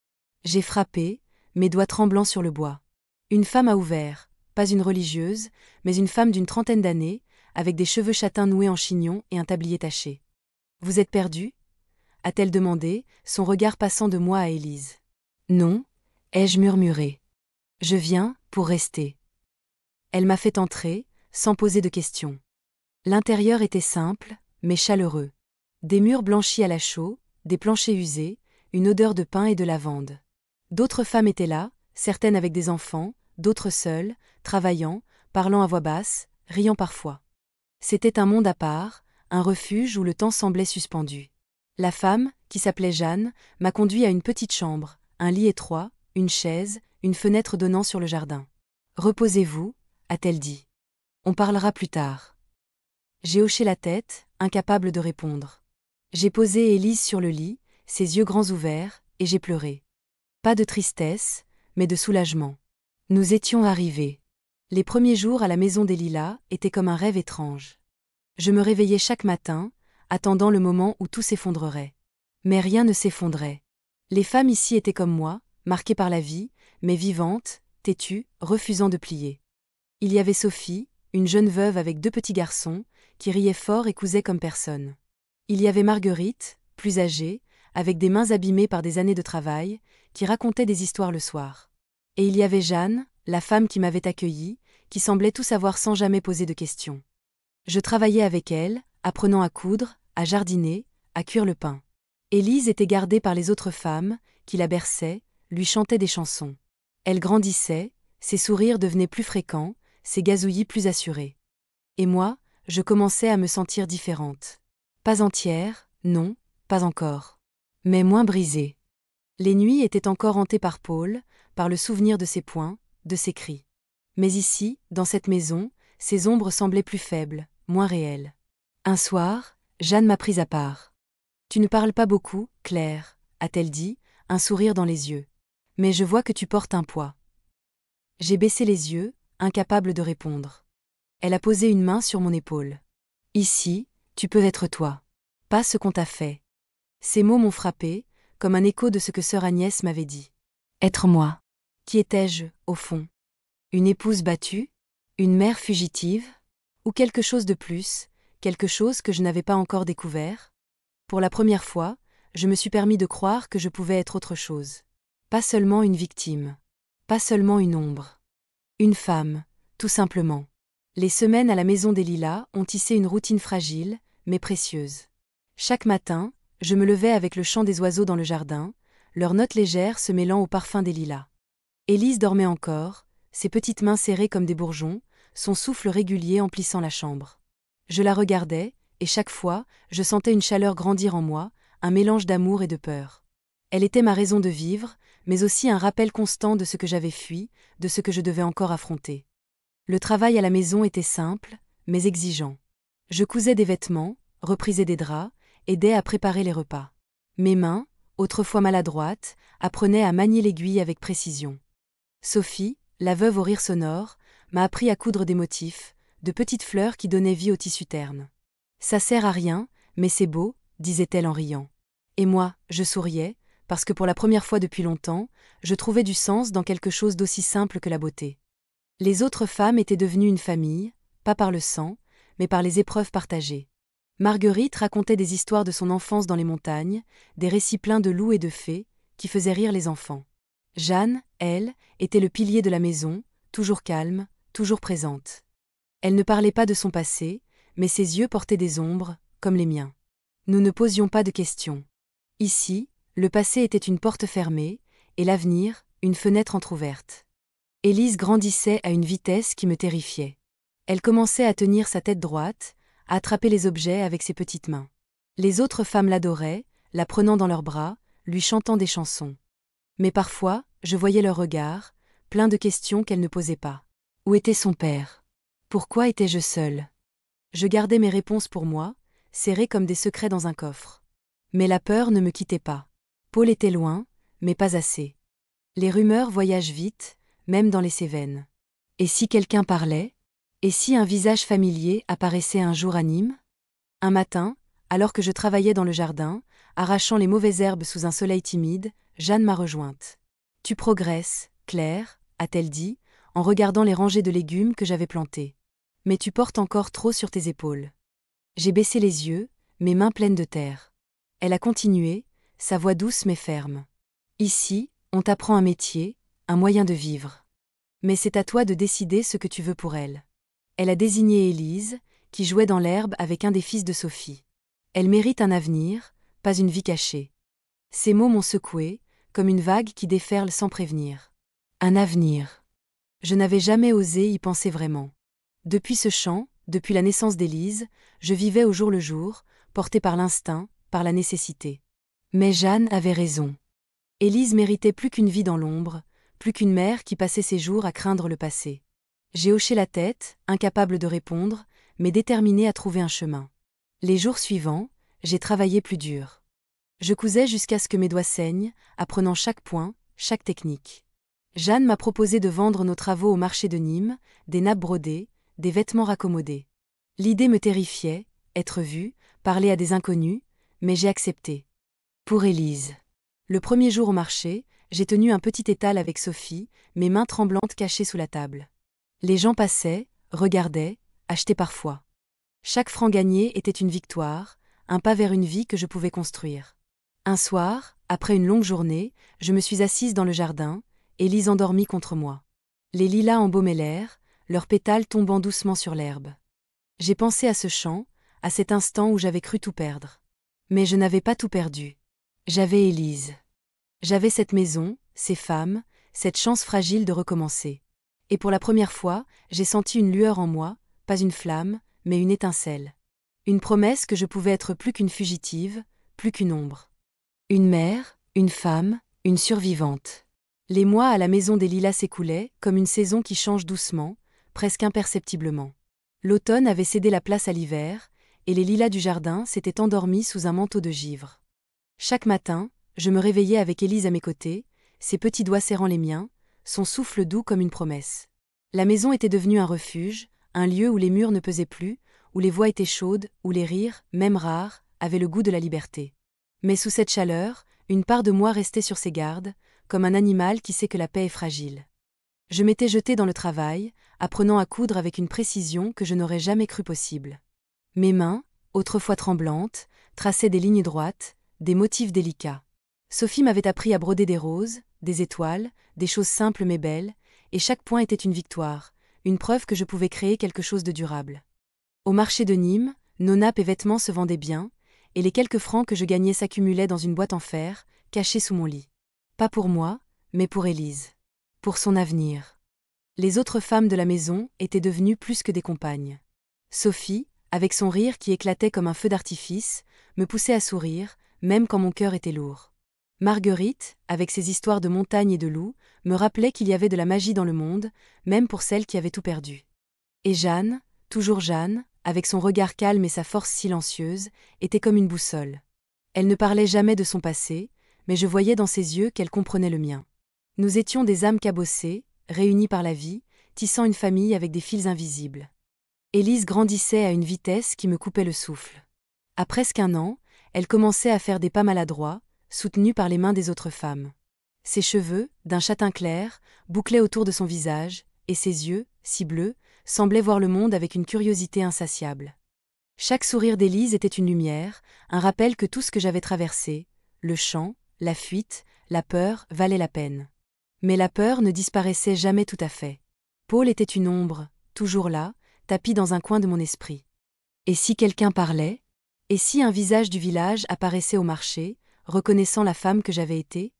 J'ai frappé, mes doigts tremblants sur le bois. Une femme a ouvert, pas une religieuse, mais une femme d'une trentaine d'années, avec des cheveux châtains noués en chignon et un tablier taché. « Vous êtes perdue » a-t-elle demandé, son regard passant de moi à Élise. « Non, ai-je murmuré. Je viens, pour rester. » Elle m'a fait entrer, sans poser de questions. L'intérieur était simple, mais chaleureux. Des murs blanchis à la chaux, des planchers usés, une odeur de pain et de lavande. D'autres femmes étaient là, certaines avec des enfants, d'autres seules, travaillant, parlant à voix basse, riant parfois. C'était un monde à part, un refuge où le temps semblait suspendu. La femme, qui s'appelait Jeanne, m'a conduit à une petite chambre, un lit étroit, une chaise, une fenêtre donnant sur le jardin. « Reposez-vous » a-t-elle dit. « On parlera plus tard. » J'ai hoché la tête, incapable de répondre. J'ai posé Élise sur le lit, ses yeux grands ouverts, et j'ai pleuré. Pas de tristesse, mais de soulagement. Nous étions arrivés. Les premiers jours à la maison des Lilas étaient comme un rêve étrange. Je me réveillais chaque matin, attendant le moment où tout s'effondrerait. Mais rien ne s'effondrait. Les femmes ici étaient comme moi, marquées par la vie, mais vivantes, têtues, refusant de plier. Il y avait Sophie, une jeune veuve avec 2 petits garçons, qui riait fort et cousait comme personne. Il y avait Marguerite, plus âgée, avec des mains abîmées par des années de travail, qui racontait des histoires le soir. Et il y avait Jeanne, la femme qui m'avait accueillie, qui semblait tout savoir sans jamais poser de questions. Je travaillais avec elle, apprenant à coudre, à jardiner, à cuire le pain. Élise était gardée par les autres femmes, qui la berçaient, lui chantaient des chansons. Elle grandissait, ses sourires devenaient plus fréquents, ses gazouillis plus assurés. Et moi, je commençais à me sentir différente. Pas entière, non, pas encore. Mais moins brisée. Les nuits étaient encore hantées par Paul, par le souvenir de ses poings, de ses cris. Mais ici, dans cette maison, ces ombres semblaient plus faibles, moins réelles. Un soir, Jeanne m'a prise à part. « Tu ne parles pas beaucoup, Claire, » a-t-elle dit, un sourire dans les yeux. « Mais je vois que tu portes un poids. » J'ai baissé les yeux, incapable de répondre. Elle a posé une main sur mon épaule. « Ici, tu peux être toi. Pas ce qu'on t'a fait. » Ces mots m'ont frappé, comme un écho de ce que sœur Agnès m'avait dit. Être moi. Qui étais-je, au fond? Une épouse battue? Une mère fugitive? Ou quelque chose de plus, quelque chose que je n'avais pas encore découvert? Pour la première fois, je me suis permis de croire que je pouvais être autre chose. Pas seulement une victime. Pas seulement une ombre. Une femme, tout simplement. Les semaines à la maison des Lilas ont tissé une routine fragile, mais précieuse. Chaque matin, je me levais avec le chant des oiseaux dans le jardin, leurs notes légères se mêlant au parfum des lilas. Élise dormait encore, ses petites mains serrées comme des bourgeons, son souffle régulier emplissant la chambre. Je la regardais, et chaque fois, je sentais une chaleur grandir en moi, un mélange d'amour et de peur. Elle était ma raison de vivre, mais aussi un rappel constant de ce que j'avais fui, de ce que je devais encore affronter. Le travail à la maison était simple, mais exigeant. Je cousais des vêtements, reprisais des draps, aidais à préparer les repas. Mes mains, autrefois maladroites, apprenaient à manier l'aiguille avec précision. Sophie, la veuve au rire sonore, m'a appris à coudre des motifs, de petites fleurs qui donnaient vie au tissu terne. « Ça sert à rien, mais c'est beau », disait-elle en riant. Et moi, je souriais, parce que pour la première fois depuis longtemps, je trouvais du sens dans quelque chose d'aussi simple que la beauté. Les autres femmes étaient devenues une famille, pas par le sang, mais par les épreuves partagées. Marguerite racontait des histoires de son enfance dans les montagnes, des récits pleins de loups et de fées, qui faisaient rire les enfants. Jeanne, elle, était le pilier de la maison, toujours calme, toujours présente. Elle ne parlait pas de son passé, mais ses yeux portaient des ombres, comme les miens. Nous ne posions pas de questions. Ici, le passé était une porte fermée, et l'avenir, une fenêtre entr'ouverte. Élise grandissait à une vitesse qui me terrifiait. Elle commençait à tenir sa tête droite, à attraper les objets avec ses petites mains. Les autres femmes l'adoraient, la prenant dans leurs bras, lui chantant des chansons. Mais parfois, je voyais leurs regards, pleins de questions qu'elle ne posait pas. Où était son père? Pourquoi étais-je seule? Je gardais mes réponses pour moi, serrées comme des secrets dans un coffre. Mais la peur ne me quittait pas. Paul était loin, mais pas assez. Les rumeurs voyagent vite, même dans les Cévennes. Et si quelqu'un parlait? Et si un visage familier apparaissait un jour à Nîmes? Un matin, alors que je travaillais dans le jardin, arrachant les mauvaises herbes sous un soleil timide, Jeanne m'a rejointe. « Tu progresses, Claire, a-t-elle dit, en regardant les rangées de légumes que j'avais plantés. Mais tu portes encore trop sur tes épaules. » J'ai baissé les yeux, mes mains pleines de terre. Elle a continué, sa voix douce mais ferme. « Ici, on t'apprend un métier, un moyen de vivre. Mais c'est à toi de décider ce que tu veux pour elle. » Elle a désigné Élise, qui jouait dans l'herbe avec un des fils de Sophie. Elle mérite un avenir, pas une vie cachée. Ces mots m'ont secouée, comme une vague qui déferle sans prévenir. Un avenir. Je n'avais jamais osé y penser vraiment. Depuis ce chant, depuis la naissance d'Élise, je vivais au jour le jour, portée par l'instinct, par la nécessité. Mais Jeanne avait raison. Élise méritait plus qu'une vie dans l'ombre, plus qu'une mère qui passait ses jours à craindre le passé. J'ai hoché la tête, incapable de répondre, mais déterminée à trouver un chemin. Les jours suivants, j'ai travaillé plus dur. Je cousais jusqu'à ce que mes doigts saignent, apprenant chaque point, chaque technique. Jeanne m'a proposé de vendre nos travaux au marché de Nîmes, des nappes brodées, des vêtements raccommodés. L'idée me terrifiait, être vue, parler à des inconnus, mais j'ai accepté. Pour Élise. Le premier jour au marché, j'ai tenu un petit étal avec Sophie, mes mains tremblantes cachées sous la table. Les gens passaient, regardaient, achetaient parfois. Chaque franc gagné était une victoire, un pas vers une vie que je pouvais construire. Un soir, après une longue journée, je me suis assise dans le jardin, Élise endormie contre moi. Les lilas embaumaient l'air, leurs pétales tombant doucement sur l'herbe. J'ai pensé à ce chant, à cet instant où j'avais cru tout perdre. Mais je n'avais pas tout perdu. J'avais Élise. J'avais cette maison, ces femmes, cette chance fragile de recommencer. Et pour la première fois, j'ai senti une lueur en moi, pas une flamme, mais une étincelle. Une promesse que je pouvais être plus qu'une fugitive, plus qu'une ombre. Une mère, une femme, une survivante. Les mois à la maison des lilas s'écoulaient, comme une saison qui change doucement, presque imperceptiblement. L'automne avait cédé la place à l'hiver, et les lilas du jardin s'étaient endormis sous un manteau de givre. Chaque matin, je me réveillais avec Élise à mes côtés, ses petits doigts serrant les miens, son souffle doux comme une promesse. La maison était devenue un refuge, un lieu où les murs ne pesaient plus, où les voix étaient chaudes, où les rires, même rares, avaient le goût de la liberté. Mais sous cette chaleur, une part de moi restait sur ses gardes, comme un animal qui sait que la paix est fragile. Je m'étais jetée dans le travail, apprenant à coudre avec une précision que je n'aurais jamais cru possible. Mes mains, autrefois tremblantes, traçaient des lignes droites, des motifs délicats. Sophie m'avait appris à broder des roses, des étoiles, des choses simples mais belles, et chaque point était une victoire, une preuve que je pouvais créer quelque chose de durable. Au marché de Nîmes, nos nappes et vêtements se vendaient bien, et les quelques francs que je gagnais s'accumulaient dans une boîte en fer, cachée sous mon lit. Pas pour moi, mais pour Élise. Pour son avenir. Les autres femmes de la maison étaient devenues plus que des compagnes. Sophie, avec son rire qui éclatait comme un feu d'artifice, me poussait à sourire, même quand mon cœur était lourd. Marguerite, avec ses histoires de montagnes et de loups, me rappelait qu'il y avait de la magie dans le monde, même pour celles qui avaient tout perdu. Et Jeanne, toujours Jeanne, avec son regard calme et sa force silencieuse, était comme une boussole. Elle ne parlait jamais de son passé, mais je voyais dans ses yeux qu'elle comprenait le mien. Nous étions des âmes cabossées, réunies par la vie, tissant une famille avec des fils invisibles. Élise grandissait à une vitesse qui me coupait le souffle. À presque 1 an, elle commençait à faire des pas maladroits, soutenue par les mains des autres femmes. Ses cheveux, d'un châtain clair, bouclaient autour de son visage, et ses yeux, si bleus, semblaient voir le monde avec une curiosité insatiable. Chaque sourire d'Élise était une lumière, un rappel que tout ce que j'avais traversé, le chant, la fuite, la peur, valait la peine. Mais la peur ne disparaissait jamais tout à fait. Paul était une ombre, toujours là, tapie dans un coin de mon esprit. Et si quelqu'un parlait? Et si un visage du village apparaissait au marché, reconnaissant la femme que j'avais été?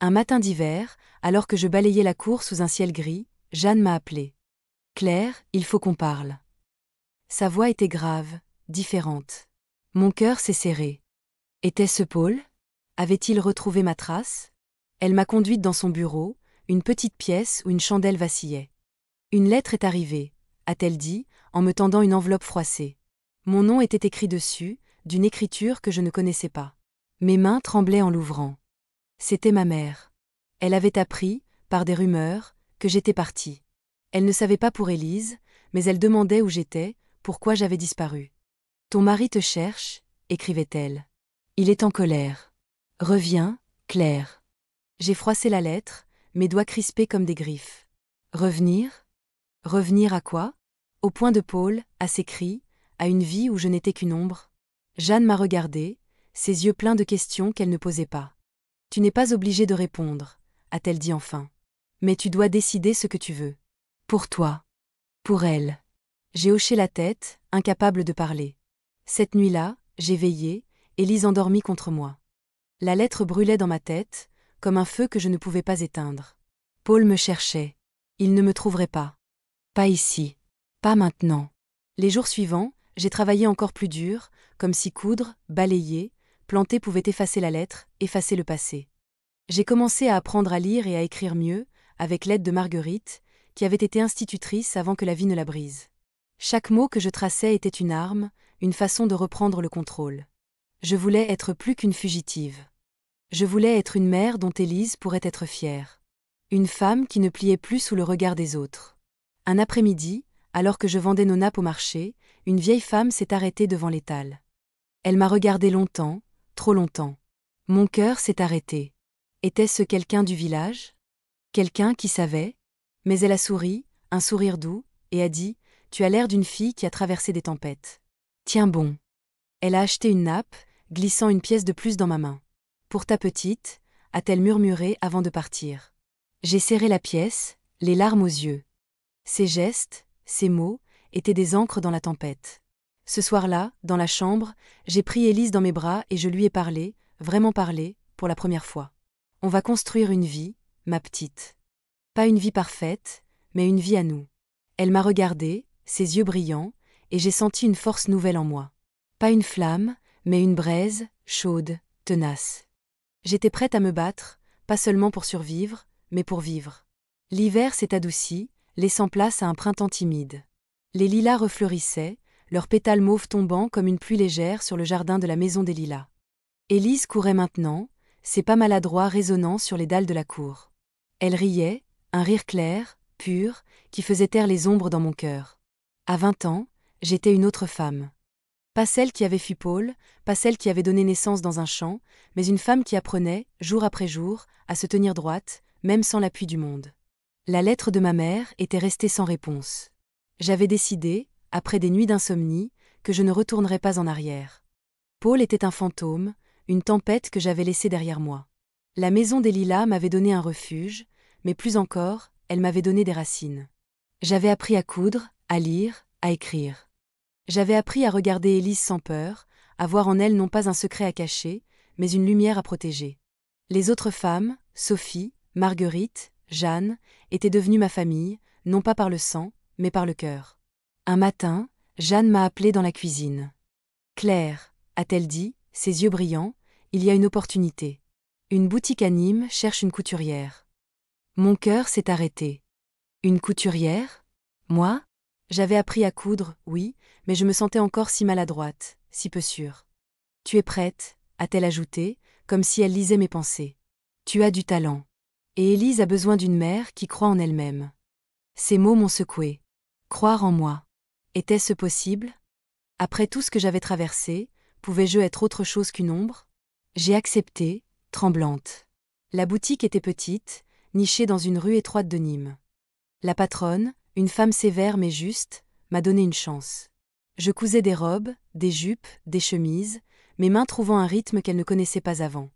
Un matin d'hiver, alors que je balayais la cour sous un ciel gris, Jeanne m'a appelée. « Claire, il faut qu'on parle. » Sa voix était grave, différente. Mon cœur s'est serré. Était-ce Paul? Avait-il retrouvé ma trace? Elle m'a conduite dans son bureau, une petite pièce où une chandelle vacillait. « Une lettre est arrivée », a-t-elle dit, en me tendant une enveloppe froissée. Mon nom était écrit dessus, d'une écriture que je ne connaissais pas. Mes mains tremblaient en l'ouvrant. C'était ma mère. Elle avait appris, par des rumeurs, que j'étais partie. Elle ne savait pas pour Élise, mais elle demandait où j'étais, pourquoi j'avais disparu. « Ton mari te cherche », écrivait-elle. « Il est en colère. Reviens, Claire. » J'ai froissé la lettre, mes doigts crispés comme des griffes. Revenir? Revenir à quoi? Au point de Paul, à ses cris, à une vie où je n'étais qu'une ombre. Jeanne m'a regardée, ses yeux pleins de questions qu'elle ne posait pas. « Tu n'es pas obligée de répondre, » a-t-elle dit enfin. « Mais tu dois décider ce que tu veux. Pour toi. Pour elle. » J'ai hoché la tête, incapable de parler. Cette nuit-là, j'ai veillé, Élise endormie contre moi. La lettre brûlait dans ma tête, comme un feu que je ne pouvais pas éteindre. Paul me cherchait. Il ne me trouverait pas. Pas ici. Pas maintenant. Les jours suivants, j'ai travaillé encore plus dur, comme si coudre, balayer, planter pouvait effacer la lettre, effacer le passé. J'ai commencé à apprendre à lire et à écrire mieux, avec l'aide de Marguerite, qui avait été institutrice avant que la vie ne la brise. Chaque mot que je traçais était une arme, une façon de reprendre le contrôle. Je voulais être plus qu'une fugitive. Je voulais être une mère dont Élise pourrait être fière. Une femme qui ne pliait plus sous le regard des autres. Un après-midi, alors que je vendais nos nappes au marché, une vieille femme s'est arrêtée devant l'étal. Elle m'a regardé longtemps, trop longtemps. Mon cœur s'est arrêté. Était-ce quelqu'un du village? Quelqu'un qui savait? Mais elle a souri, un sourire doux, et a dit « Tu as l'air d'une fille qui a traversé des tempêtes. Tiens bon. » Elle a acheté une nappe, glissant une pièce de plus dans ma main. « Pour ta petite », a-t-elle murmuré avant de partir. J'ai serré la pièce, les larmes aux yeux. Ses gestes, ses mots, étaient des encres dans la tempête. Ce soir-là, dans la chambre, j'ai pris Élise dans mes bras et je lui ai parlé, vraiment parlé, pour la première fois. On va construire une vie, ma petite. Pas une vie parfaite, mais une vie à nous. Elle m'a regardé, ses yeux brillants, et j'ai senti une force nouvelle en moi. Pas une flamme, mais une braise, chaude, tenace. J'étais prête à me battre, pas seulement pour survivre, mais pour vivre. L'hiver s'est adouci, laissant place à un printemps timide. Les lilas refleurissaient, leurs pétales mauves tombant comme une pluie légère sur le jardin de la maison des lilas. Élise courait maintenant, ses pas maladroits résonnant sur les dalles de la cour. Elle riait, un rire clair, pur, qui faisait taire les ombres dans mon cœur. À 20 ans, j'étais une autre femme. Pas celle qui avait fui Paul, pas celle qui avait donné naissance dans un champ, mais une femme qui apprenait, jour après jour, à se tenir droite, même sans l'appui du monde. La lettre de ma mère était restée sans réponse. J'avais décidé, après des nuits d'insomnie, que je ne retournerais pas en arrière. Paul était un fantôme, une tempête que j'avais laissée derrière moi. La maison des lilas m'avait donné un refuge, mais plus encore, elle m'avait donné des racines. J'avais appris à coudre, à lire, à écrire. J'avais appris à regarder Élise sans peur, à voir en elle non pas un secret à cacher, mais une lumière à protéger. Les autres femmes, Sophie, Marguerite, Jeanne, étaient devenues ma famille, non pas par le sang, mais par le cœur. Un matin, Jeanne m'a appelée dans la cuisine. « Claire », a-t-elle dit, ses yeux brillants, « il y a une opportunité. Une boutique à Nîmes cherche une couturière. » Mon cœur s'est arrêté. Une couturière? Moi? J'avais appris à coudre, oui, mais je me sentais encore si maladroite, si peu sûre. « Tu es prête », a-t-elle ajouté, comme si elle lisait mes pensées. « Tu as du talent. Et Élise a besoin d'une mère qui croit en elle-même. » Ces mots m'ont secouée. Croire en moi. Était-ce possible? Après tout ce que j'avais traversé, pouvais-je être autre chose qu'une ombre? J'ai accepté, tremblante. La boutique était petite, nichée dans une rue étroite de Nîmes. La patronne, une femme sévère mais juste, m'a donné une chance. Je cousais des robes, des jupes, des chemises, mes mains trouvant un rythme qu'elles ne connaissaient pas avant.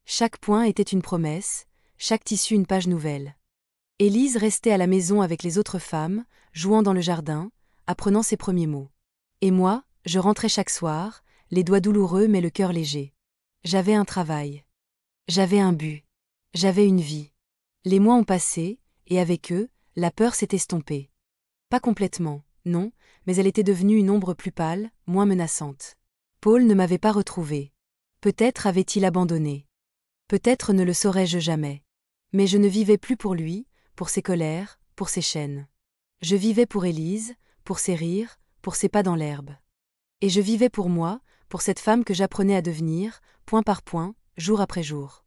Chaque point était une promesse, chaque tissu une page nouvelle. Élise restait à la maison avec les autres femmes, jouant dans le jardin, apprenant ses premiers mots. Et moi, je rentrais chaque soir, les doigts douloureux mais le cœur léger. J'avais un travail. J'avais un but. J'avais une vie. Les mois ont passé, et avec eux, la peur s'est estompée. Pas complètement, non, mais elle était devenue une ombre plus pâle, moins menaçante. Paul ne m'avait pas retrouvée. Peut-être avait-il abandonné. Peut-être ne le saurais-je jamais. Mais je ne vivais plus pour lui, pour ses colères, pour ses chaînes. Je vivais pour Élise, pour ses rires, pour ses pas dans l'herbe. Et je vivais pour moi, pour cette femme que j'apprenais à devenir, point par point, jour après jour.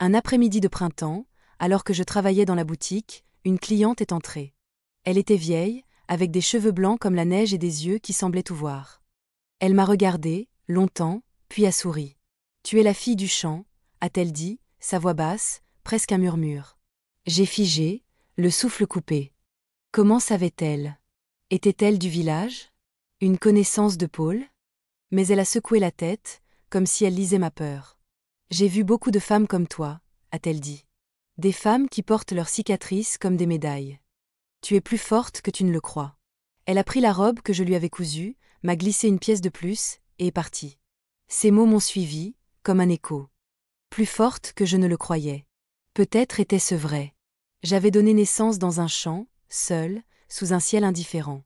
Un après-midi de printemps, alors que je travaillais dans la boutique, une cliente est entrée. Elle était vieille, avec des cheveux blancs comme la neige et des yeux qui semblaient tout voir. Elle m'a regardée, longtemps, puis a souri. « Tu es la fille du champ », a-t-elle dit, sa voix basse, presque un murmure. J'ai figé, le souffle coupé. Comment savait-elle? Était-elle du village? Une connaissance de Paul? Mais elle a secoué la tête, comme si elle lisait ma peur. J'ai vu beaucoup de femmes comme toi, a-t-elle dit. Des femmes qui portent leurs cicatrices comme des médailles. Tu es plus forte que tu ne le crois. Elle a pris la robe que je lui avais cousue, m'a glissé une pièce de plus, et est partie. Ces mots m'ont suivi, comme un écho. Plus forte que je ne le croyais. Peut-être était-ce vrai. J'avais donné naissance dans un champ, seul, sous un ciel indifférent.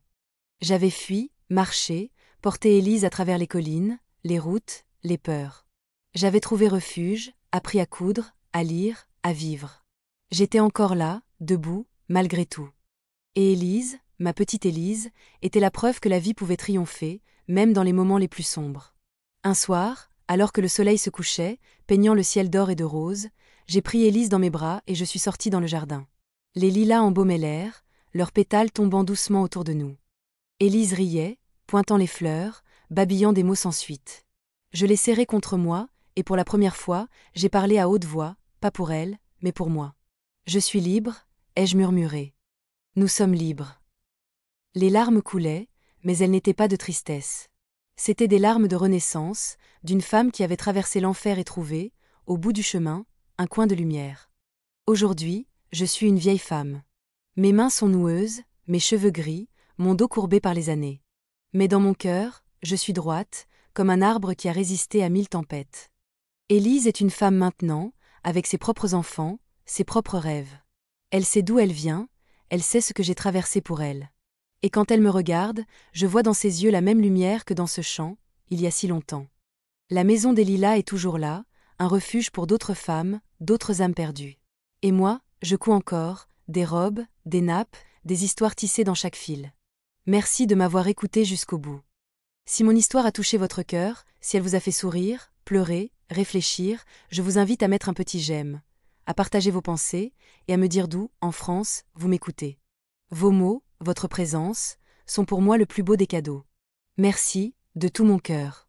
J'avais fui, marché, porté Élise à travers les collines, les routes, les peurs. J'avais trouvé refuge, appris à coudre, à lire, à vivre. J'étais encore là, debout, malgré tout. Et Élise, ma petite Élise, était la preuve que la vie pouvait triompher, même dans les moments les plus sombres. Un soir, alors que le soleil se couchait, peignant le ciel d'or et de rose, j'ai pris Élise dans mes bras et je suis sortie dans le jardin. Les lilas embaumaient l'air, leurs pétales tombant doucement autour de nous. Élise riait, pointant les fleurs, babillant des mots sans suite. Je l'ai serrée contre moi, et pour la première fois, j'ai parlé à haute voix, pas pour elle, mais pour moi. Je suis libre, ai-je murmuré. Nous sommes libres. Les larmes coulaient, mais elles n'étaient pas de tristesse. C'étaient des larmes de renaissance, d'une femme qui avait traversé l'enfer et trouvé, au bout du chemin, un coin de lumière. Aujourd'hui, je suis une vieille femme. Mes mains sont noueuses, mes cheveux gris, mon dos courbé par les années. Mais dans mon cœur, je suis droite, comme un arbre qui a résisté à 1000 tempêtes. Élise est une femme maintenant, avec ses propres enfants, ses propres rêves. Elle sait d'où elle vient, elle sait ce que j'ai traversé pour elle. Et quand elle me regarde, je vois dans ses yeux la même lumière que dans ce champ, il y a si longtemps. La maison des lilas est toujours là, un refuge pour d'autres femmes, d'autres âmes perdues. Et moi, je couds encore, des robes, des nappes, des histoires tissées dans chaque fil. Merci de m'avoir écouté jusqu'au bout. Si mon histoire a touché votre cœur, si elle vous a fait sourire, pleurer, réfléchir, je vous invite à mettre un petit j'aime, à partager vos pensées et à me dire d'où, en France, vous m'écoutez. Vos mots, votre présence, sont pour moi le plus beau des cadeaux. Merci, de tout mon cœur.